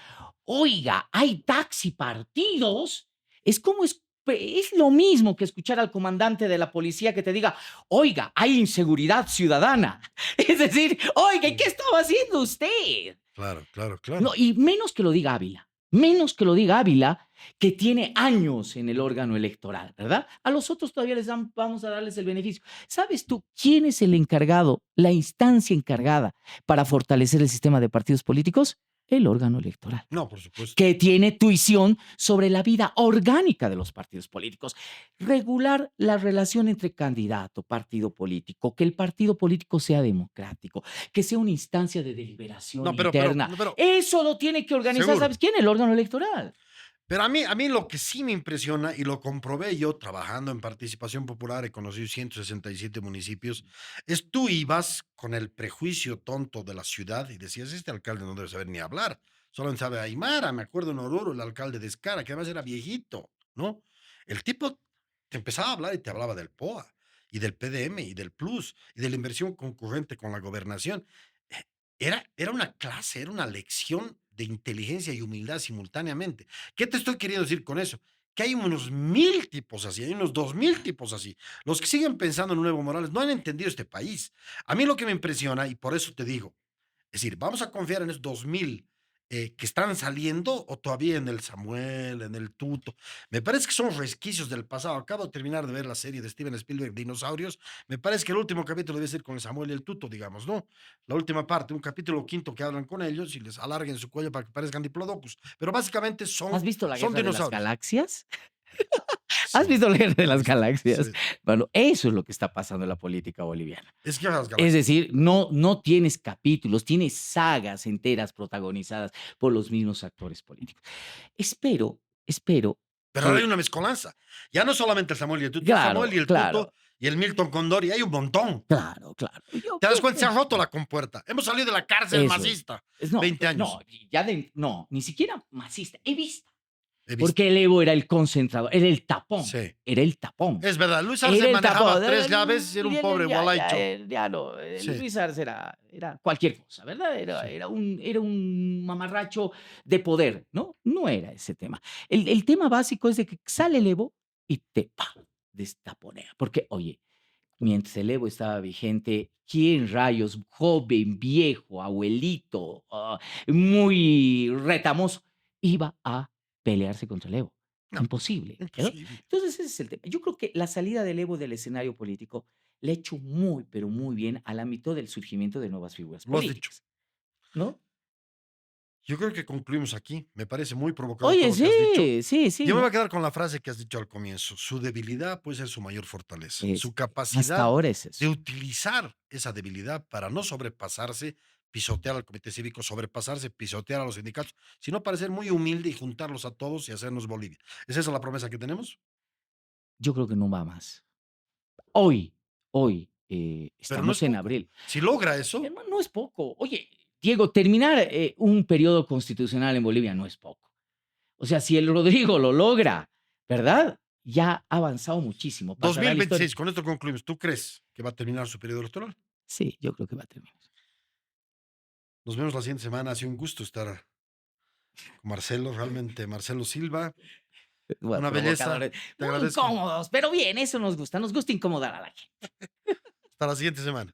[SPEAKER 2] oiga, hay taxi partidos, es como es lo mismo que escuchar al comandante de la policía que te diga, oiga, hay inseguridad ciudadana. Es decir, oiga, ¿y qué estaba haciendo usted?
[SPEAKER 1] Claro, claro,
[SPEAKER 2] No,
[SPEAKER 1] claro.
[SPEAKER 2] y menos que lo diga Ávila, menos que lo diga Ávila, que tiene años en el órgano electoral, ¿verdad? A los otros todavía vamos a darles el beneficio. ¿Sabes tú quién es el encargado, la instancia encargada para fortalecer el sistema de partidos políticos? El órgano electoral,
[SPEAKER 1] No, por supuesto.
[SPEAKER 2] que tiene tuición sobre la vida orgánica de los partidos políticos. Regular la relación entre candidato, partido político, que el partido político sea democrático, que sea una instancia de deliberación
[SPEAKER 1] No, pero,
[SPEAKER 2] interna.
[SPEAKER 1] no, pero,
[SPEAKER 2] Eso lo tiene que organizar,
[SPEAKER 1] seguro.
[SPEAKER 2] ¿sabes quién? El órgano electoral.
[SPEAKER 1] Pero a mí lo que sí me impresiona, y lo comprobé yo trabajando en participación popular, he conocido 167 municipios, es tú ibas con el prejuicio tonto de la ciudad y decías, este alcalde no debe saber ni hablar, solo sabe Aymara, me acuerdo en Oruro, el alcalde de Escara, que además era viejito, ¿no? El tipo te empezaba a hablar y te hablaba del POA, y del PDM, y del Plus, y de la inversión concurrente con la gobernación. Eh, era una clase, era una lección de inteligencia y humildad simultáneamente. ¿Qué te estoy queriendo decir con eso? Que hay unos 1000 tipos así, hay unos 2000 tipos así. Los que siguen pensando en un Evo Morales no han entendido este país. A mí lo que me impresiona, y por eso te digo, es decir, vamos a confiar en esos 2000 que están saliendo o todavía en el Samuel, en el Tuto. Me parece que son resquicios del pasado. Acabo de terminar de ver la serie de Steven Spielberg, Dinosaurios. Me parece que el último capítulo debe ser con el Samuel y el Tuto, digamos, ¿no? La última parte, un capítulo quinto que hablan con ellos y les alarguen su cuello para que parezcan diplodocus. Pero básicamente
[SPEAKER 2] ¿Has
[SPEAKER 1] son,
[SPEAKER 2] visto la
[SPEAKER 1] son
[SPEAKER 2] Guerra de las
[SPEAKER 1] dinosaurios.
[SPEAKER 2] Galaxias? ¿Has
[SPEAKER 1] Sí,
[SPEAKER 2] visto la Guerra de las
[SPEAKER 1] sí,
[SPEAKER 2] Galaxias?
[SPEAKER 1] sí.
[SPEAKER 2] Bueno, eso es lo que está pasando en la política boliviana.
[SPEAKER 1] Es que las
[SPEAKER 2] Es
[SPEAKER 1] galaxias.
[SPEAKER 2] decir, no tienes capítulos, tienes sagas enteras protagonizadas por los mismos actores políticos. Espero
[SPEAKER 1] Pero ahora hay
[SPEAKER 2] que
[SPEAKER 1] una mezcolanza. Ya no solamente el Samuel y el Tuto, el Samuel y
[SPEAKER 2] claro,
[SPEAKER 1] el
[SPEAKER 2] claro,
[SPEAKER 1] Tuto y el Milton Condori, hay un montón.
[SPEAKER 2] claro, claro. Yo
[SPEAKER 1] ¿Te das
[SPEAKER 2] yo
[SPEAKER 1] cuenta? Se ha
[SPEAKER 2] pienso
[SPEAKER 1] roto la compuerta. Hemos salido de la cárcel
[SPEAKER 2] eso es.
[SPEAKER 1] masista.
[SPEAKER 2] No,
[SPEAKER 1] 20
[SPEAKER 2] no,
[SPEAKER 1] años.
[SPEAKER 2] ya no, ni siquiera masista, evista,
[SPEAKER 1] He visto.
[SPEAKER 2] porque el Evo era el concentrador,
[SPEAKER 1] Sí.
[SPEAKER 2] era el tapón.
[SPEAKER 1] Es verdad. Luis Arce
[SPEAKER 2] Era el
[SPEAKER 1] manejaba
[SPEAKER 2] tapón.
[SPEAKER 1] 3 llaves y era un pobre gualaicho.
[SPEAKER 2] Ya no,
[SPEAKER 1] Sí,
[SPEAKER 2] Luis Arce era cualquier cosa, ¿verdad? Era,
[SPEAKER 1] sí.
[SPEAKER 2] era un mamarracho de poder, ¿no? No era ese tema. El tema básico es de que sale el Evo y te ¡pa! Destaponea. Porque, oye, mientras el Evo estaba vigente, ¿quién rayos, joven, viejo, abuelito, muy retamoso, iba a pelearse contra el Evo?
[SPEAKER 1] No,
[SPEAKER 2] Imposible, ¿no?
[SPEAKER 1] imposible.
[SPEAKER 2] Entonces ese es el tema. Yo creo que la salida del Evo del escenario político le ha hecho muy, pero muy bien al ámbito del surgimiento de nuevas figuras
[SPEAKER 1] Lo has dicho.
[SPEAKER 2] políticas, ¿no?
[SPEAKER 1] Yo creo que concluimos aquí. Me parece muy provocador todo
[SPEAKER 2] Oye,
[SPEAKER 1] lo que has dicho.
[SPEAKER 2] sí, sí, sí,
[SPEAKER 1] Yo me voy a
[SPEAKER 2] ¿no?
[SPEAKER 1] quedar con la frase que has dicho al comienzo. Su debilidad puede ser su mayor fortaleza. Su
[SPEAKER 2] Hasta
[SPEAKER 1] capacidad
[SPEAKER 2] ahora es
[SPEAKER 1] de
[SPEAKER 2] eso.
[SPEAKER 1] utilizar esa debilidad para no sobrepasarse, pisotear al comité cívico, sobrepasarse, pisotear a los sindicatos, sino para ser muy humilde y juntarlos a todos y hacernos Bolivia. ¿Es esa la promesa que tenemos?
[SPEAKER 2] Yo creo que no va más. Hoy,
[SPEAKER 1] Pero no es
[SPEAKER 2] estamos en
[SPEAKER 1] poco.
[SPEAKER 2] abril.
[SPEAKER 1] Si logra eso,
[SPEAKER 2] No es poco. Oye, Diego, terminar un periodo constitucional en Bolivia no es poco. O sea, si el Rodrigo lo logra, ¿verdad? Ya ha avanzado muchísimo. Pasará a la historia.
[SPEAKER 1] 2026, con esto concluimos. ¿Tú crees que va a terminar su periodo electoral?
[SPEAKER 2] Sí, yo creo que va a terminar.
[SPEAKER 1] Nos vemos la siguiente semana. Ha sido un gusto estar con Marcelo, realmente Marcelo Silva.
[SPEAKER 2] Bueno,
[SPEAKER 1] Una belleza.
[SPEAKER 2] provocadores.
[SPEAKER 1] Te
[SPEAKER 2] Muy
[SPEAKER 1] agradezco.
[SPEAKER 2] incómodos, pero bien, eso nos gusta. Nos gusta incomodar a la gente.
[SPEAKER 1] Hasta la siguiente semana.